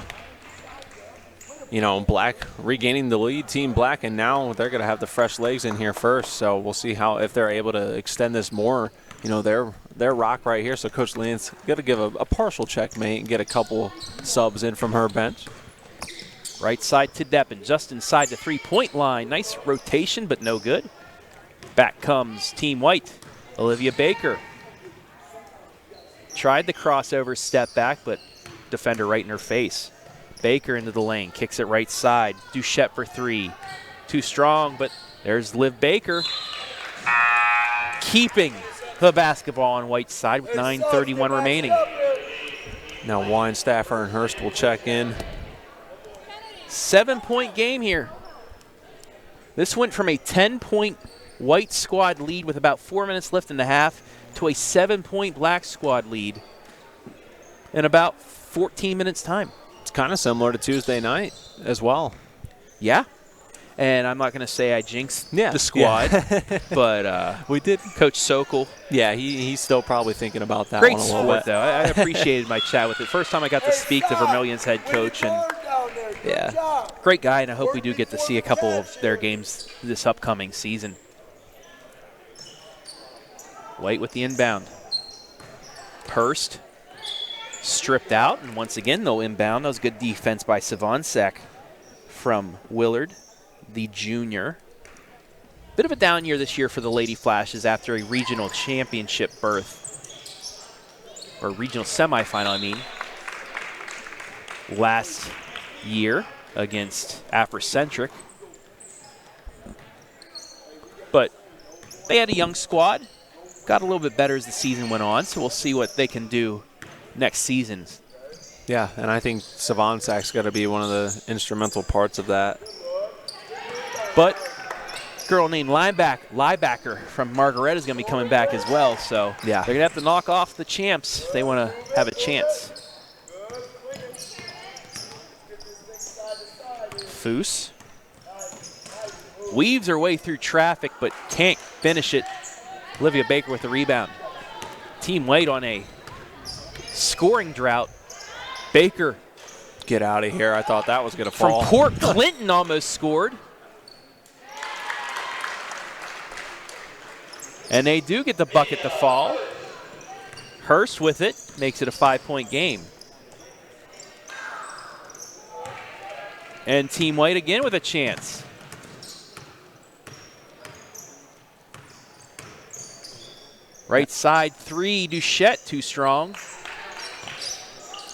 you know, Black regaining the lead, Team Black, and now they're going to have the fresh legs in here first. So we'll see how, if they're able to extend this more. You know, they're rock right here, so Coach Lance got to give a partial checkmate and get a couple subs in from her bench. Right side to Deppen, just inside the 3-point line. Nice rotation, but no good. Back comes Team White, Olivia Baker. Tried the crossover step back, but defender right in her face. Baker into the lane, kicks it right side. Duchette for 3. Too strong, but there's Liv Baker. Keeping the basketball on White's side with 9:31 remaining. Now Weinstaffer and Hurst will check in. 7-point game here. This went from a 10-point White squad lead with about 4 minutes left in the half to a 7-point Black squad lead in about 14 minutes time. It's kind of similar to Tuesday night as well. Yeah. And I'm not going to say I jinxed the squad, but we did. Coach Sokol. Yeah, he's still probably thinking about that Great one a little sport, bit. though. I appreciated my chat with it. First time I got to speak to Vermilion's head coach, and yeah, great guy, and I hope we do get to see a couple of their games this upcoming season. White with the inbound. Hurst stripped out, and once again, they'll inbound. That was good defense by Savonsek from Willard, the junior. Bit of a down year this year for the Lady Flashes after a regional championship berth, or regional semifinal, I mean, last year against Afrocentric. But they had a young squad, got a little bit better as the season went on, so we'll see what they can do next season. Yeah, and I think Savonsek's got to be one of the instrumental parts of that. But a girl named Liebacker from Margaret is going to be coming back as well, so yeah, they're going to have to knock off the champs if they want to have a chance. Foose weaves her way through traffic but can't finish it. Olivia Baker with the rebound. Team White on a scoring drought. Baker. Get out of here. I thought that was going to From fall. Port Clinton almost scored. And they do get the bucket to fall. Hurst with it, makes it a 5-point game. And Team White again with a chance. Right side 3, Duchette too strong.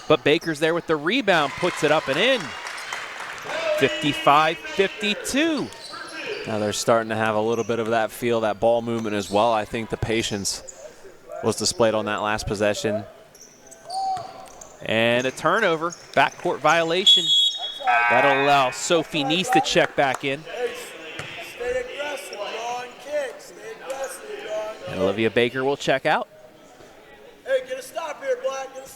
But Baker's there with the rebound, puts it up and in. 55-52. Now they're starting to have a little bit of that feel, that ball movement as well. I think the patience was displayed on that last possession. And a turnover, backcourt violation. That'll allow Sophie Neese to check back in. Stay aggressive, draw and kick. Stay aggressive, draw and And Olivia Baker will check out. Hey, get a stop here, Black. Get a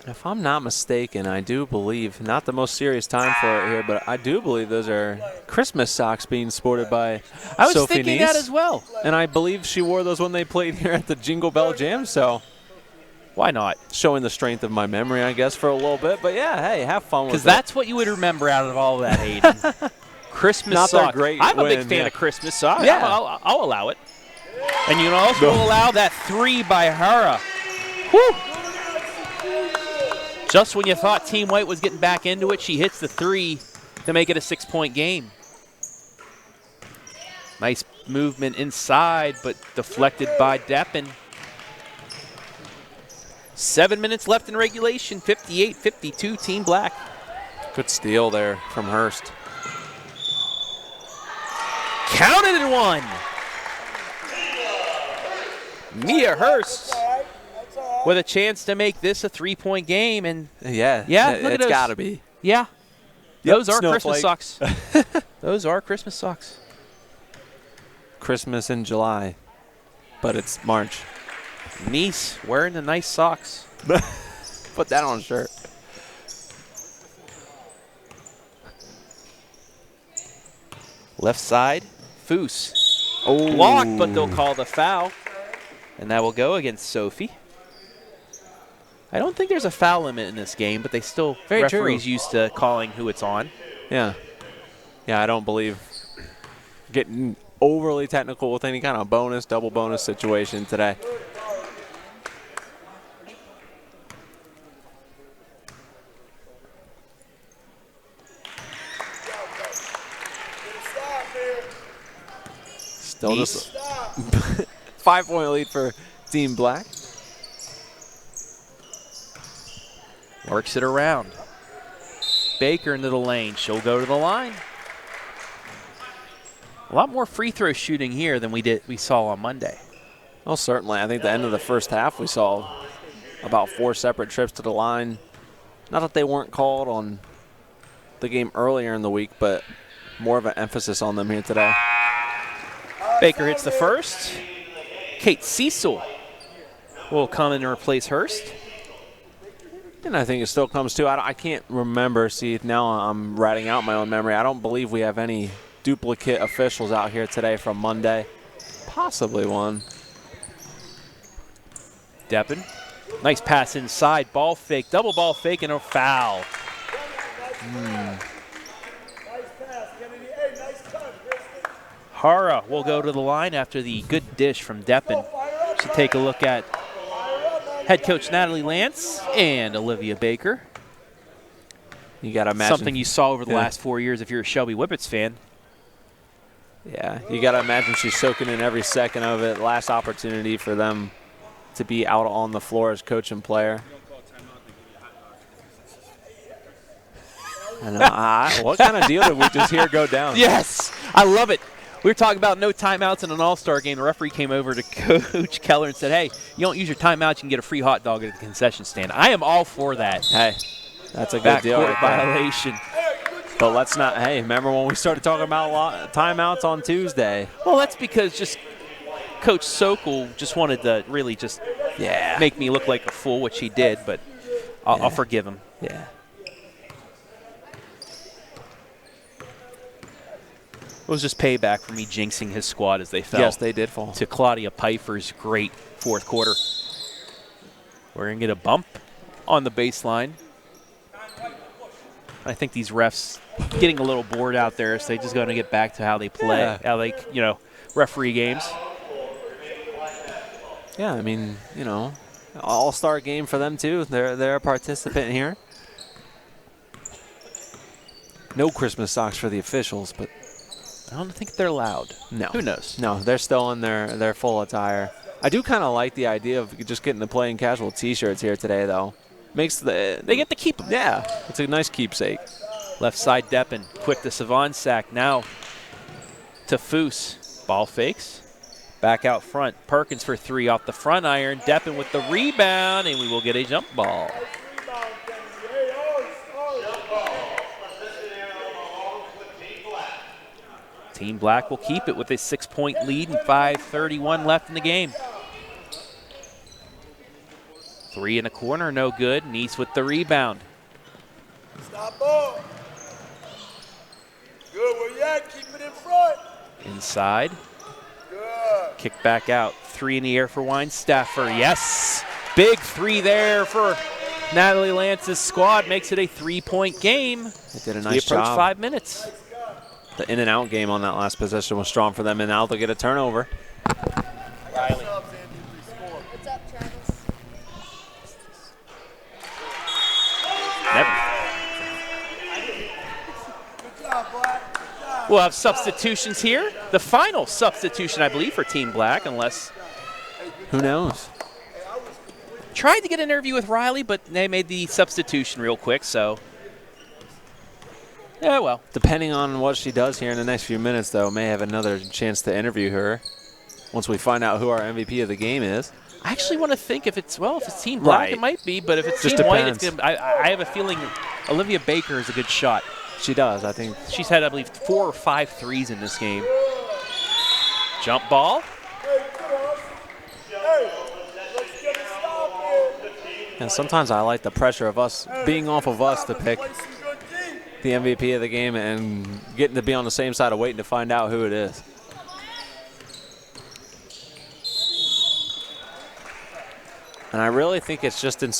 If I'm not mistaken, I do believe, not the most serious time for it here, but I do believe those are Christmas socks being sported by I was Sophie thinking Neese. that as well. And I believe she wore those when they played here at the Jingle Bell Jam, so Why not? showing the strength of my memory, I guess, for a little bit. But yeah, hey, have fun with it. Because that's what you would remember out of all of that, Hayden. Christmas Not their socks. great I'm a big win, fan yeah. of Christmas socks. Yeah. I'll allow it. And you can also allow that 3 by Hara. Whew. Just when you thought Team White was getting back into it, she hits the 3 to make it a 6-point game. Nice movement inside, but deflected by Deppen. 7 minutes left in regulation, 58-52, Team Black. Good steal there from Hurst. Counted in 1. Mia Hurst with a chance to make this a 3-point game. And Yeah, look at it's those. got to be. Yeah, Yep, those are Christmas snowflake. socks. Those are Christmas socks. Christmas in July, but it's March. Niece wearing the nice socks. Put that on a shirt. Left side, Foose. Blocked, but they'll call the foul. And that will go against Sophie. I don't think there's a foul limit in this game, but they still, Very true. referees used to calling who it's on. Yeah. Yeah, I don't believe getting overly technical with any kind of bonus, double bonus situation today. Still just 5-point lead for Team Black. Works it around. Baker into the lane. She'll go to the line. A lot more free throw shooting here than we saw on Monday. Well, certainly. I think the end of the first half we saw about 4 separate trips to the line. Not that they weren't called on the game earlier in the week, but more of an emphasis on them here today. Baker hits the first. Kate Cecil will come in and replace Hurst. And I think it still comes to, I can't remember. See, now I'm writing out my own memory. I don't believe we have any duplicate officials out here today from Monday. Possibly one. Deppen. Nice pass inside. Ball fake. Double ball fake and a foul. Hara will go to the line after the good dish from Deppen. So take a look at head coach Natalie Lance and Olivia Baker. You got to imagine. Something you saw over the last 4 years if you're a Shelby Whippets fan. Yeah, you got to imagine she's soaking in every second of it. Last opportunity for them to be out on the floor as coach and player. What kind of deal did we just hear go down? Yes, I love it. We were talking about no timeouts in an all-star game. The referee came over to Coach Keller and said, hey, you don't use your timeouts, you can get a free hot dog at the concession stand. I am all for that. Hey, that's a good deal. Backcourt violation. But let's not, hey, remember when we started talking about timeouts on Tuesday? Well, that's because just Coach Sokol just wanted to really just make me look like a fool, which he did, but I'll forgive him. Yeah. It was just payback for me jinxing his squad as they fell. Yes, they did fall. To Claudia Pfeiffer's great fourth quarter. We're going to get a bump on the baseline. I think these refs getting a little bored out there, so they just going to get back to how they play, how they, referee games. Yeah, I mean, all-star game for them too. They're a participant here. No Christmas socks for the officials, but I don't think they're allowed. no. Who knows? No, they're still in their full attire. I do kind of like the idea of just getting the plain casual T-shirts here today, though. They get to keep them. Yeah, it's a nice keepsake. Left side Deppen, quick to Savonsack, now to Foose. Ball fakes, back out front. Perkins for 3 off the front iron. Deppen with the rebound, and we will get a jump ball. Team Black will keep it with a 6-point lead and 5:31 left in the game. Three in the corner, no good. Nice with the rebound. Stop ball. Good, where you at? Keep it in front. Inside. Good. Kick back out. Three in the air for Weinstaffer. Yes. Big three there for Natalie Lance's squad. Makes it a 3-point game. They did a We nice approach job. 5 minutes. The in and out game on that last possession was strong for them, and now they'll get a turnover. Riley. What's up, Travis? We'll have substitutions here. The final substitution, I believe, for Team Black, unless Who knows? tried to get an interview with Riley, but they made the substitution real quick, so yeah, well. Depending on what she does here in the next few minutes, though, may have another chance to interview her once we find out who our MVP of the game is. I actually want to think if it's Team Black, Right. it might be, but if it's Just Team White, it's depends. gonna, I have a feeling Olivia Baker is a good shot. She does, I think. She's had, I believe, 4 or 5 threes in this game. Jump ball. And sometimes I like the pressure of us being off of us to pick the MVP of the game and getting to be on the same side of waiting to find out who it is. And I really think it's just in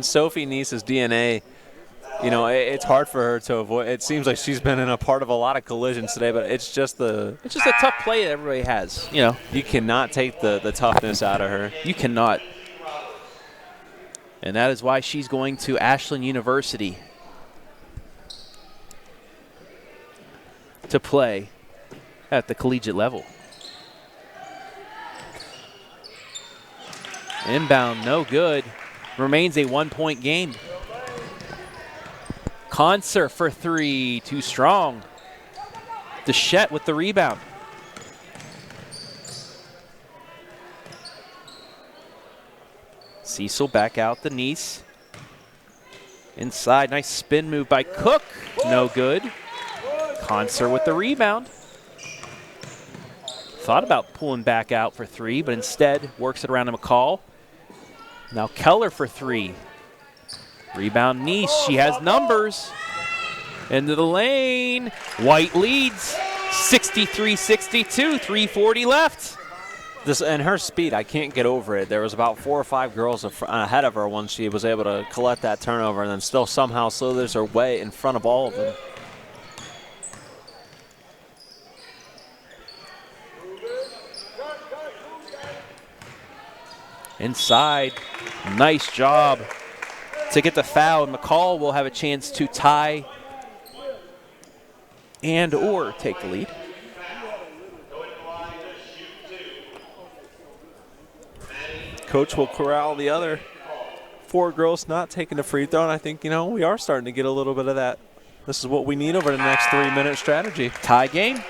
Sophie Nice's DNA. You know, it's hard for her to avoid. It seems like she's been in a part of a lot of collisions today, but it's just a tough play that everybody has. You know, you cannot take the toughness out of her. You cannot. And that is why she's going to Ashland University to play at the collegiate level. Inbound, no good. Remains a 1-point game. Concert for three, too strong. Deschette with the rebound. Cecil back out the Nice. Inside, nice spin move by Cook. No good. Concert with the rebound. Thought about pulling back out for three, but instead works it around to McCall. Now Keller for three. Rebound Nice, she has numbers. Into the lane. White leads 63-62, 3:40 left. And her speed, I can't get over it. There was about 4 or 5 girls ahead of her once she was able to collect that turnover and then still somehow slithers her way in front of all of them. Inside, nice job to get the foul. McCall will have a chance to tie and or take the lead. Coach will corral the other 4 girls not taking the free throw, and I think, you know, we are starting to get a little bit of that. This is what we need over the next 3-minute strategy. Tie game.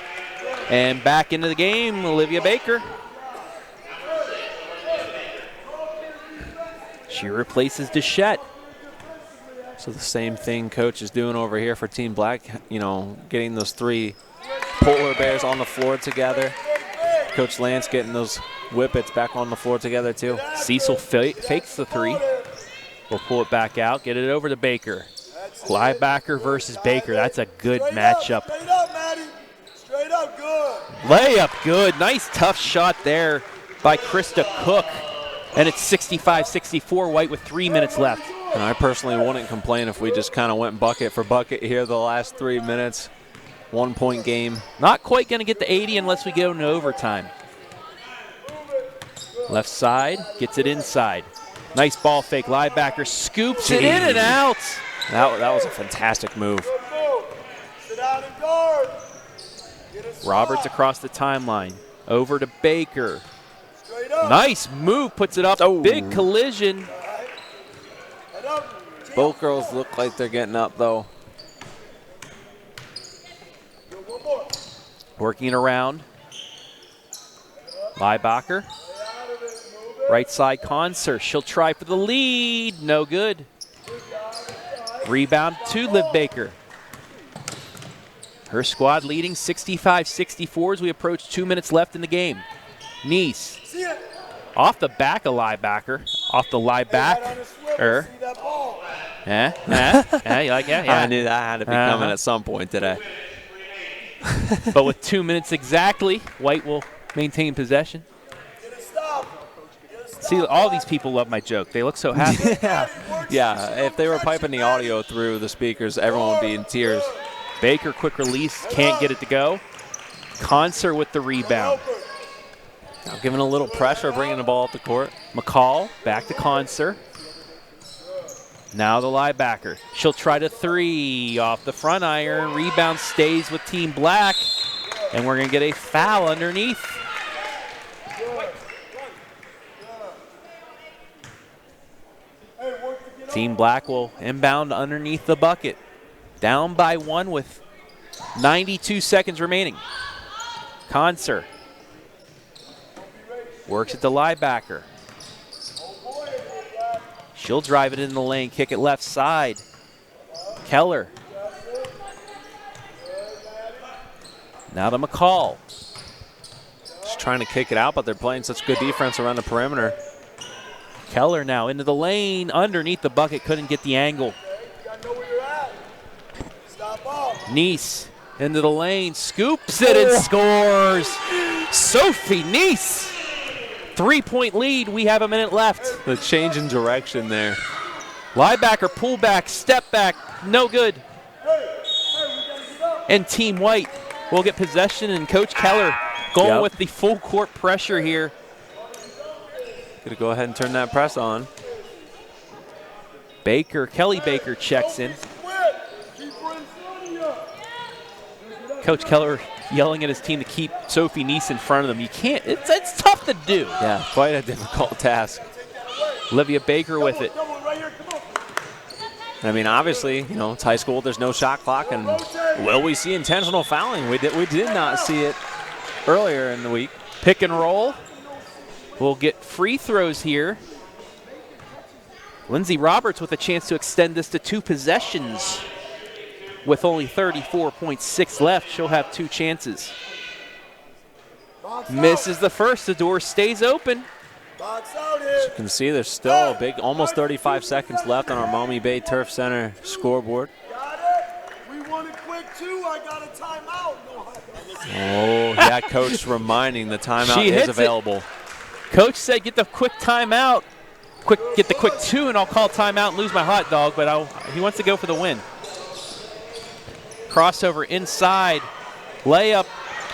And back into the game, Olivia Baker. She replaces Deschette. So the same thing Coach is doing over here for Team Black, you know, getting those 3 polar bears on the floor together. Coach Lance getting those whippets back on the floor together too. Cecil fakes the three. We'll pull it back out, get it over to Baker. Linebacker versus Baker. That's a good matchup. Straight up, Maddie. Straight up, good. Layup good. Nice tough shot there by Krista Cook. And it's 65-64, White with 3 minutes left. And I personally wouldn't complain if we just kind of went bucket for bucket here the last 3 minutes. 1-point game. Not quite going to get the 80 unless we go into overtime. Left side, gets it inside. Nice ball fake. Linebacker scoops it in and out. That was a fantastic move. Sit down and guard. Roberts across the timeline. Over to Baker. Straight up. Nice move, puts it up. Oh. Big collision. Head up. Both girls look like they're getting up though. One more. Working it around. Liebacher. Right side Concert. She'll try for the lead. No good. Rebound to Liv Baker. Her squad leading 65-64 as we approach 2 minutes left in the game. Nice. Off the back of Liebacher. off the lie back. You like that? Yeah. I knew that had to be coming at some point today. But with 2 minutes exactly, White will maintain possession. See, all these people love my joke. They look so happy. Yeah, if they were piping the audio through the speakers, everyone would be in tears. Baker, quick release, can't get it to go. Concert with the rebound. Now giving a little pressure, bringing the ball up the court. McCall back to Concert. Now the liebacker. She'll try to three off the front iron. Rebound stays with Team Black. And we're going to get a foul underneath. Team Black will inbound underneath the bucket. Down by 1 with 92 seconds remaining. Concert works at the liebacker. She'll drive it in the lane, kick it left side. Keller. Now to McCall. Just trying to kick it out, but they're playing such good defense around the perimeter. Keller now into the lane, underneath the bucket, couldn't get the angle. Nice into the lane, scoops it and scores. Sophie Nice. 3-point lead, we have a minute left. The change in direction there. Liebacker, pull back, step back, no good. And Team White will get possession, and Coach Keller going with the full court pressure here. Gonna go ahead and turn that press on. Baker, Kelly Baker checks in. Coach Keller yelling at his team to keep Sophie Nice in front of them. You can't, it's tough to do. Yeah, quite a difficult task. Olivia Baker with it. I mean, obviously, you know, it's high school, there's no shot clock, and will we see intentional fouling? We did not see it earlier in the week. Pick and roll. We'll get free throws here. Lindsay Roberts with a chance to extend this to 2 possessions. With only 34.6 left, she'll have 2 chances. Misses the first, the door stays open. As you can see, there's still a big, almost 35 seconds left on our Maumee Bay Turf Center scoreboard. We want it quick too. I got a timeout. Oh, yeah, Coach reminding the timeout is available. Coach said get the quick timeout. Get the quick 2 and I'll call timeout and lose my hot dog, but he wants to go for the win. Crossover inside. Layup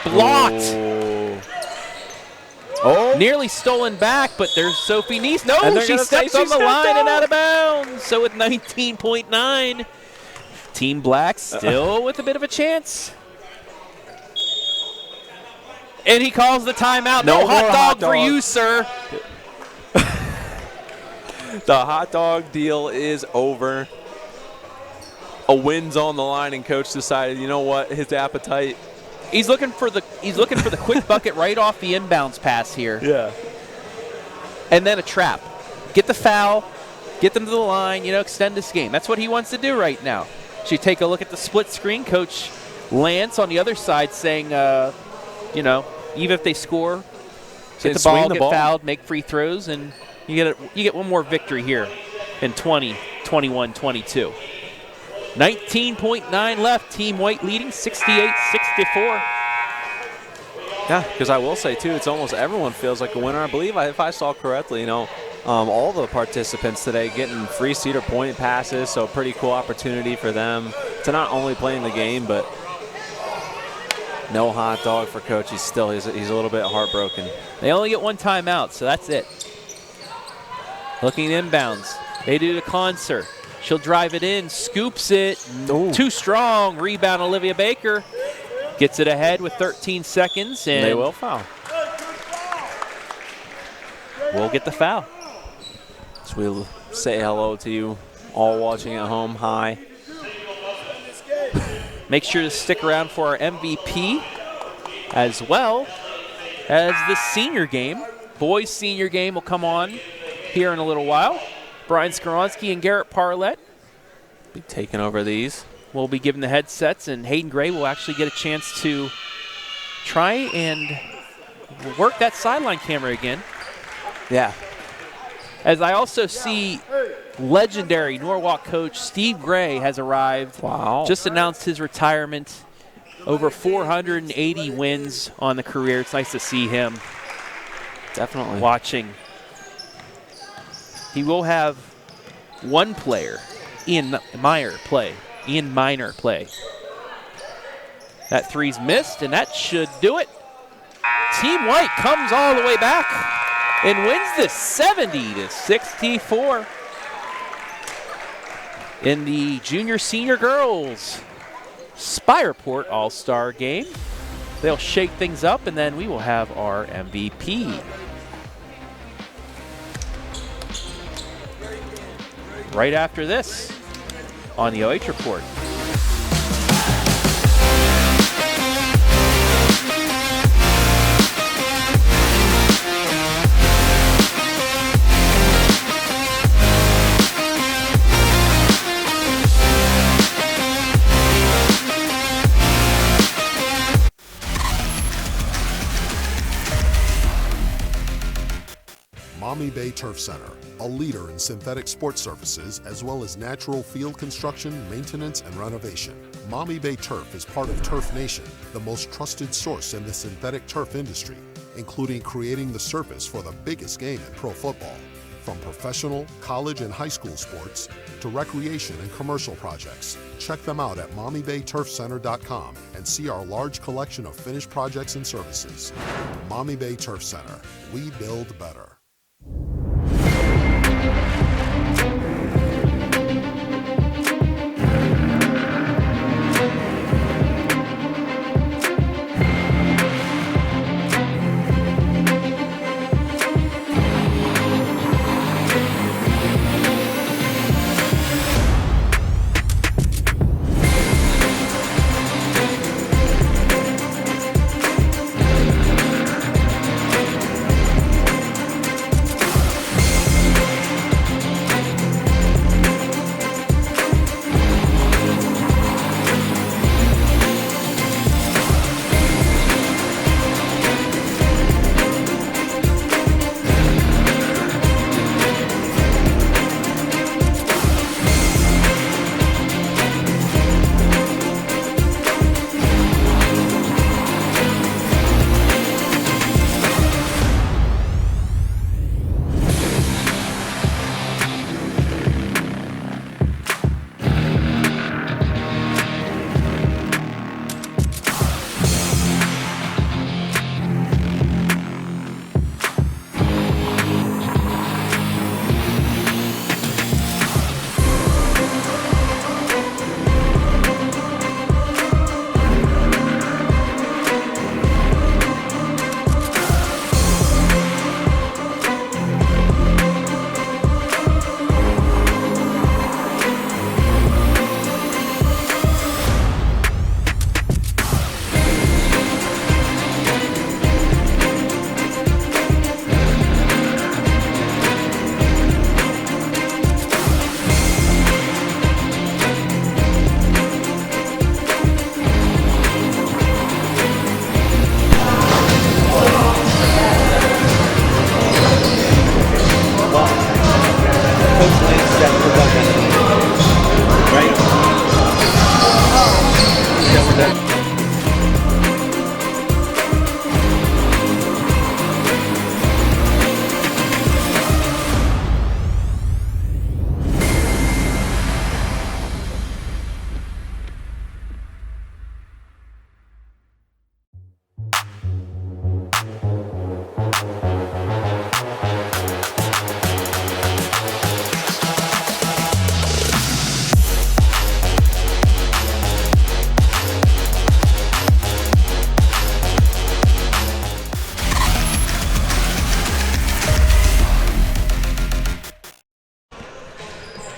blocked. Oh. Nearly stolen back, but there's Sophie Nice. No, she steps on the line and out of bounds. So with 19.9, Team Black still with a bit of a chance. And he calls the timeout. No hot dog for you, sir. The hot dog deal is over. A win's on the line, and Coach decided, you know what, his appetite. He's looking for the quick bucket right off the inbounds pass here. Yeah. And then a trap. Get the foul, get them to the line, extend this game. That's what he wants to do right now. So you take a look at the split screen. Coach Lance on the other side saying, even if they score, get the ball, get fouled, make free throws, and you get one more victory here in 21-22. 19.9 left. Team White leading 68-64. Yeah, because I will say, too, it's almost everyone feels like a winner. I believe, if I saw correctly, all the participants today getting free Cedar Point passes, so pretty cool opportunity for them to not only play in the game, but no hot dog for Coach. He's a little bit heartbroken. They only get one timeout, so that's it. Looking inbounds. They do the Concert. She'll drive it in, scoops it. Ooh. Too strong. Rebound, Olivia Baker. Gets it ahead with 13 seconds. And they will foul. We'll get the foul. So we'll say hello to you all watching at home. Hi. Make sure to stick around for our MVP as well as the senior game. Boys' senior game will come on here in a little while. Brian Skoronsky and Garrett Parlett be taking over these. We'll be given the headsets, and Hayden Gray will actually get a chance to try and work that sideline camera again. Yeah. As I also see legendary Norwalk coach Steve Gray has arrived. Wow. Just announced his retirement. Over 480 wins on the career. It's nice to see him. Definitely. Watching. He will have one player, Ian Miner, play. That three's missed, and that should do it. Team White comes all the way back and wins this 70-64 in the junior-senior girls Spireport All-Star game. They'll shake things up, and then we will have our MVP. Right after this on the OH Report. Maumee Bay Turf Center, a leader in synthetic sports surfaces as well as natural field construction, maintenance, and renovation. Maumee Bay Turf is part of Turf Nation, the most trusted source in the synthetic turf industry, including creating the surface for the biggest game in pro football. From professional, college, and high school sports to recreation and commercial projects, check them out at MaumeeBayTurfCenter.com and see our large collection of finished projects and services. Maumee Bay Turf Center, we build better.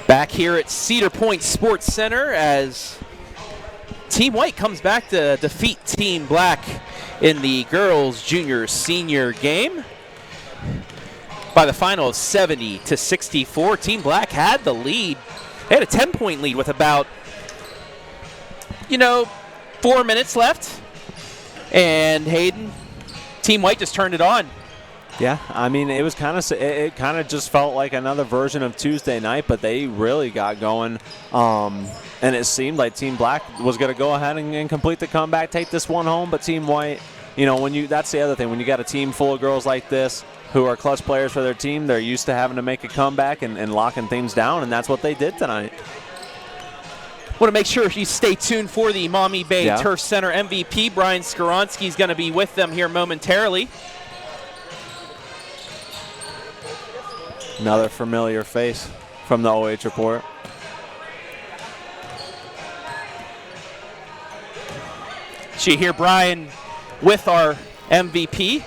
Back here at Cedar Point Sports Center as Team White comes back to defeat Team Black in the girls' junior-senior game by the final of 70-64. Team Black had the lead. They had a 10-point lead with about, 4 minutes left. And Hayden, Team White just turned it on. Yeah, I mean, it kind of just felt like another version of Tuesday night, but they really got going. And it seemed like Team Black was going to go ahead and complete the comeback, take this one home, but Team White, that's the other thing. When you got a team full of girls like this who are clutch players for their team, they're used to having to make a comeback and locking things down, and that's what they did tonight. Want to make sure you stay tuned for the Maumee Bay Turf Center MVP. Brian Skaronski is going to be with them here momentarily. Another familiar face from the OH report. So you hear Brian with our MVP.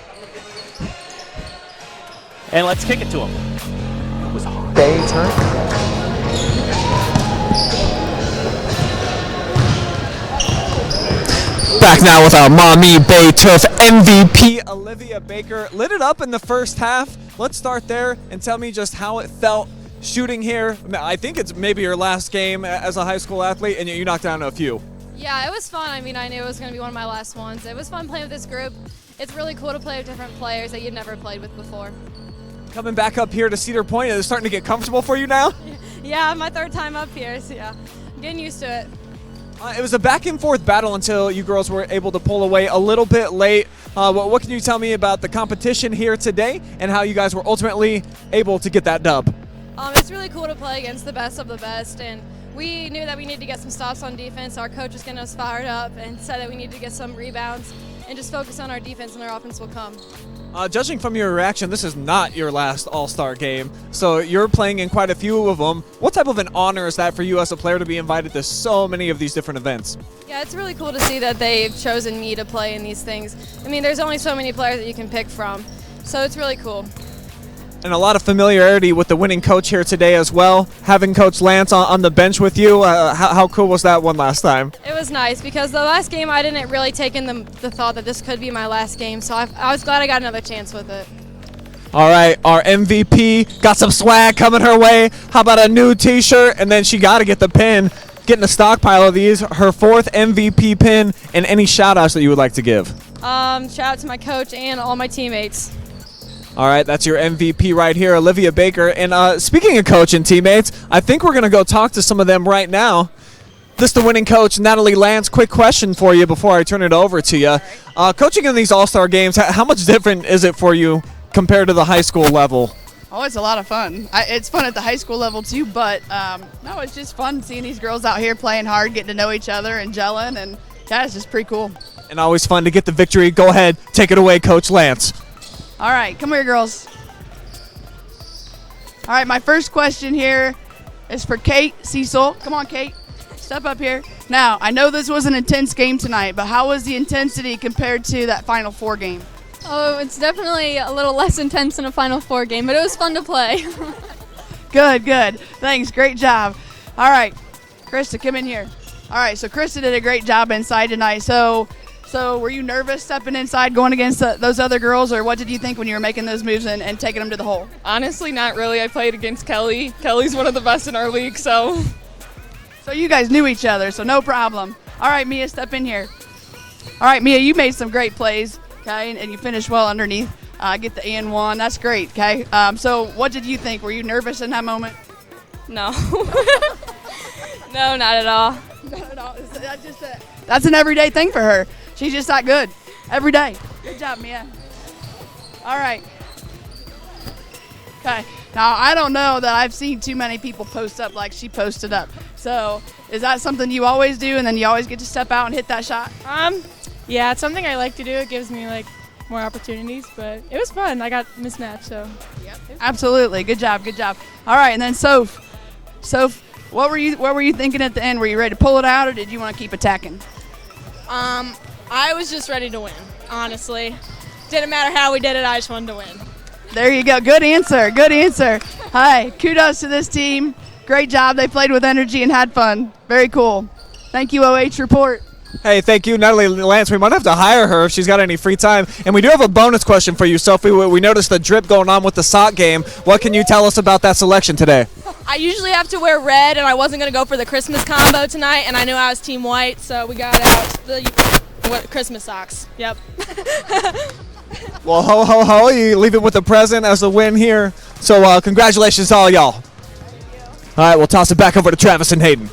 And let's kick it to him. It was Bay Turf. Back now with our Maumee Bay Turf MVP, Olivia Baker. Lit it up in the first half. Let's start there and tell me just how it felt shooting here. I think it's maybe your last game as a high school athlete, and you knocked down a few. Yeah, it was fun. I mean, I knew it was going to be one of my last ones. It was fun playing with this group. It's really cool to play with different players that you've never played with before. Coming back up here to Cedar Point, is it starting to get comfortable for you now? Yeah, my third time up here, so yeah, I'm getting used to it. It was a back-and-forth battle until you girls were able to pull away a little bit late. What can you tell me about the competition here today and how you guys were ultimately able to get that dub? It's really cool to play against the best of the best, and we knew that we needed to get some stops on defense. Our coach was getting us fired up and said that we needed to get some rebounds and just focus on our defense, and our offense will come. Judging from your reaction, this is not your last All-Star game, so you're playing in quite a few of them. What type of an honor is that for you as a player to be invited to so many of these different events? Yeah, it's really cool to see that they've chosen me to play in these things. I mean, there's only so many players that you can pick from, so it's really cool. And a lot of familiarity with the winning coach here today as well. Having Coach Lance on the bench with you, how cool was that one last time? It was nice because the last game I didn't really take in the thought that this could be my last game, so I was glad I got another chance with it. All right, our MVP got some swag coming her way. How about a new t-shirt? And then she got to get the pin, getting a stockpile of these. Her 4th MVP pin, and any shout-outs that you would like to give? Shout out to my coach and all my teammates. All right, that's your MVP right here, Olivia Baker. And speaking of coach and teammates, I think we're going to go talk to some of them right now. This is the winning coach, Natalie Lance. Quick question for you before I turn it over to you. Coaching in these All-Star games, how much different is it for you compared to the high school level? Oh, it's a lot of fun. It's fun at the high school level too, but no, it's just fun seeing these girls out here playing hard, getting to know each other and gelling, and yeah, it's just pretty cool. And always fun to get the victory. Go ahead, take it away, Coach Lance. All right, come here, girls. All right, my first question here is for Kate Cecil. Come on, Kate. Step up here. Now, I know this was an intense game tonight, but how was the intensity compared to that Final Four game? Oh, it's definitely a little less intense than a Final Four game, but it was fun to play. Good, good. Thanks, great job. All right, Krista, come in here. All right, so Krista did a great job inside tonight. So were you nervous stepping inside, going against those other girls, or what did you think when you were making those moves and taking them to the hole? Honestly, not really. I played against Kelly. Kelly's one of the best in our league, so. So you guys knew each other, so no problem. All right, Mia, step in here. All right, Mia, you made some great plays, okay, and you finished well underneath. Get the and one. That's great, okay? So what did you think? Were you nervous in that moment? No. No, not at all. Not at all. That's an everyday thing for her. She's just that good every day. Good job, Mia. All right. Okay. Now, I don't know that I've seen too many people post up like she posted up. So is that something you always do and then you always get to step out and hit that shot? Yeah, it's something I like to do. It gives me more opportunities, but it was fun. I got mismatched, so. Yep. Absolutely. Good job. Good job. All right, and then Soph, what were you thinking at the end? Were you ready to pull it out, or did you want to keep attacking? I was just ready to win, honestly. Didn't matter how we did it, I just wanted to win. There you go. Good answer. Good answer. Hi. Kudos to this team. Great job. They played with energy and had fun. Very cool. Thank you, OH Report. Hey, thank you, Natalie Lance. We might have to hire her if she's got any free time. And we do have a bonus question for you, Sophie. We noticed the drip going on with the sock game. What can you tell us about that selection today? I usually have to wear red, and I wasn't going to go for the Christmas combo tonight, and I knew I was Team White, so we got out the What, Christmas socks. Yep. Well, ho, ho, ho. You leave it with a present as a win here. So congratulations to all y'all. All right, we'll toss it back over to Travis and Hayden.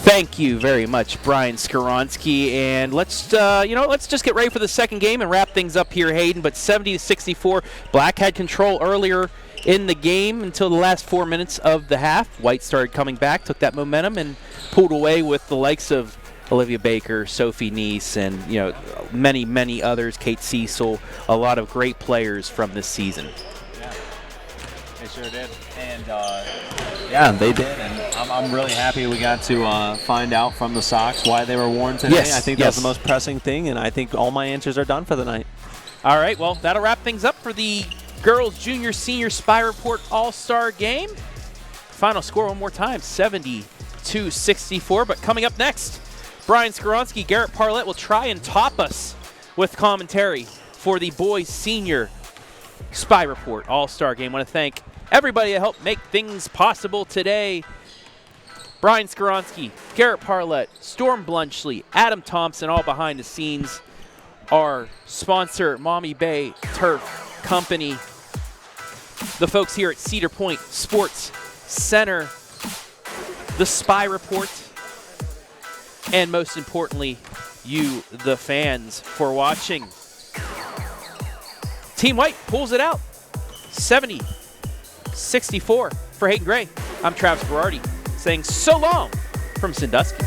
Thank you very much, Brian Skoronsky. And let's just get ready for the second game and wrap things up here, Hayden. But 70-64, Black had control earlier in the game until the last 4 minutes of the half. White started coming back, took that momentum, and pulled away with the likes of Olivia Baker, Sophie Neese, and many, many others. Kate Cecil, a lot of great players from this season. Yeah, they sure did. And yeah, they did. And I'm really happy we got to find out from the Sox why they were worn today. Yes, I think that's the most pressing thing, and I think all my answers are done for the night. All right, well, that'll wrap things up for the girls junior senior Spy Report All-Star game. Final score one more time, 70-64. But coming up next, Brian Skoronsky, Garrett Parlett will try and top us with commentary for the boys senior Spy Report All-Star game. I want to thank everybody that helped make things possible today. Brian Skoronsky, Garrett Parlett, Storm Blunchley, Adam Thompson, all behind the scenes. Our sponsor, Maumee Bay Turf Company. The folks here at Cedar Point Sports Center. The Spy Report. And most importantly, you, the fans, for watching. Team White pulls it out. 70-64 for Hayden Gray. I'm Travis Berardi saying so long from Sandusky.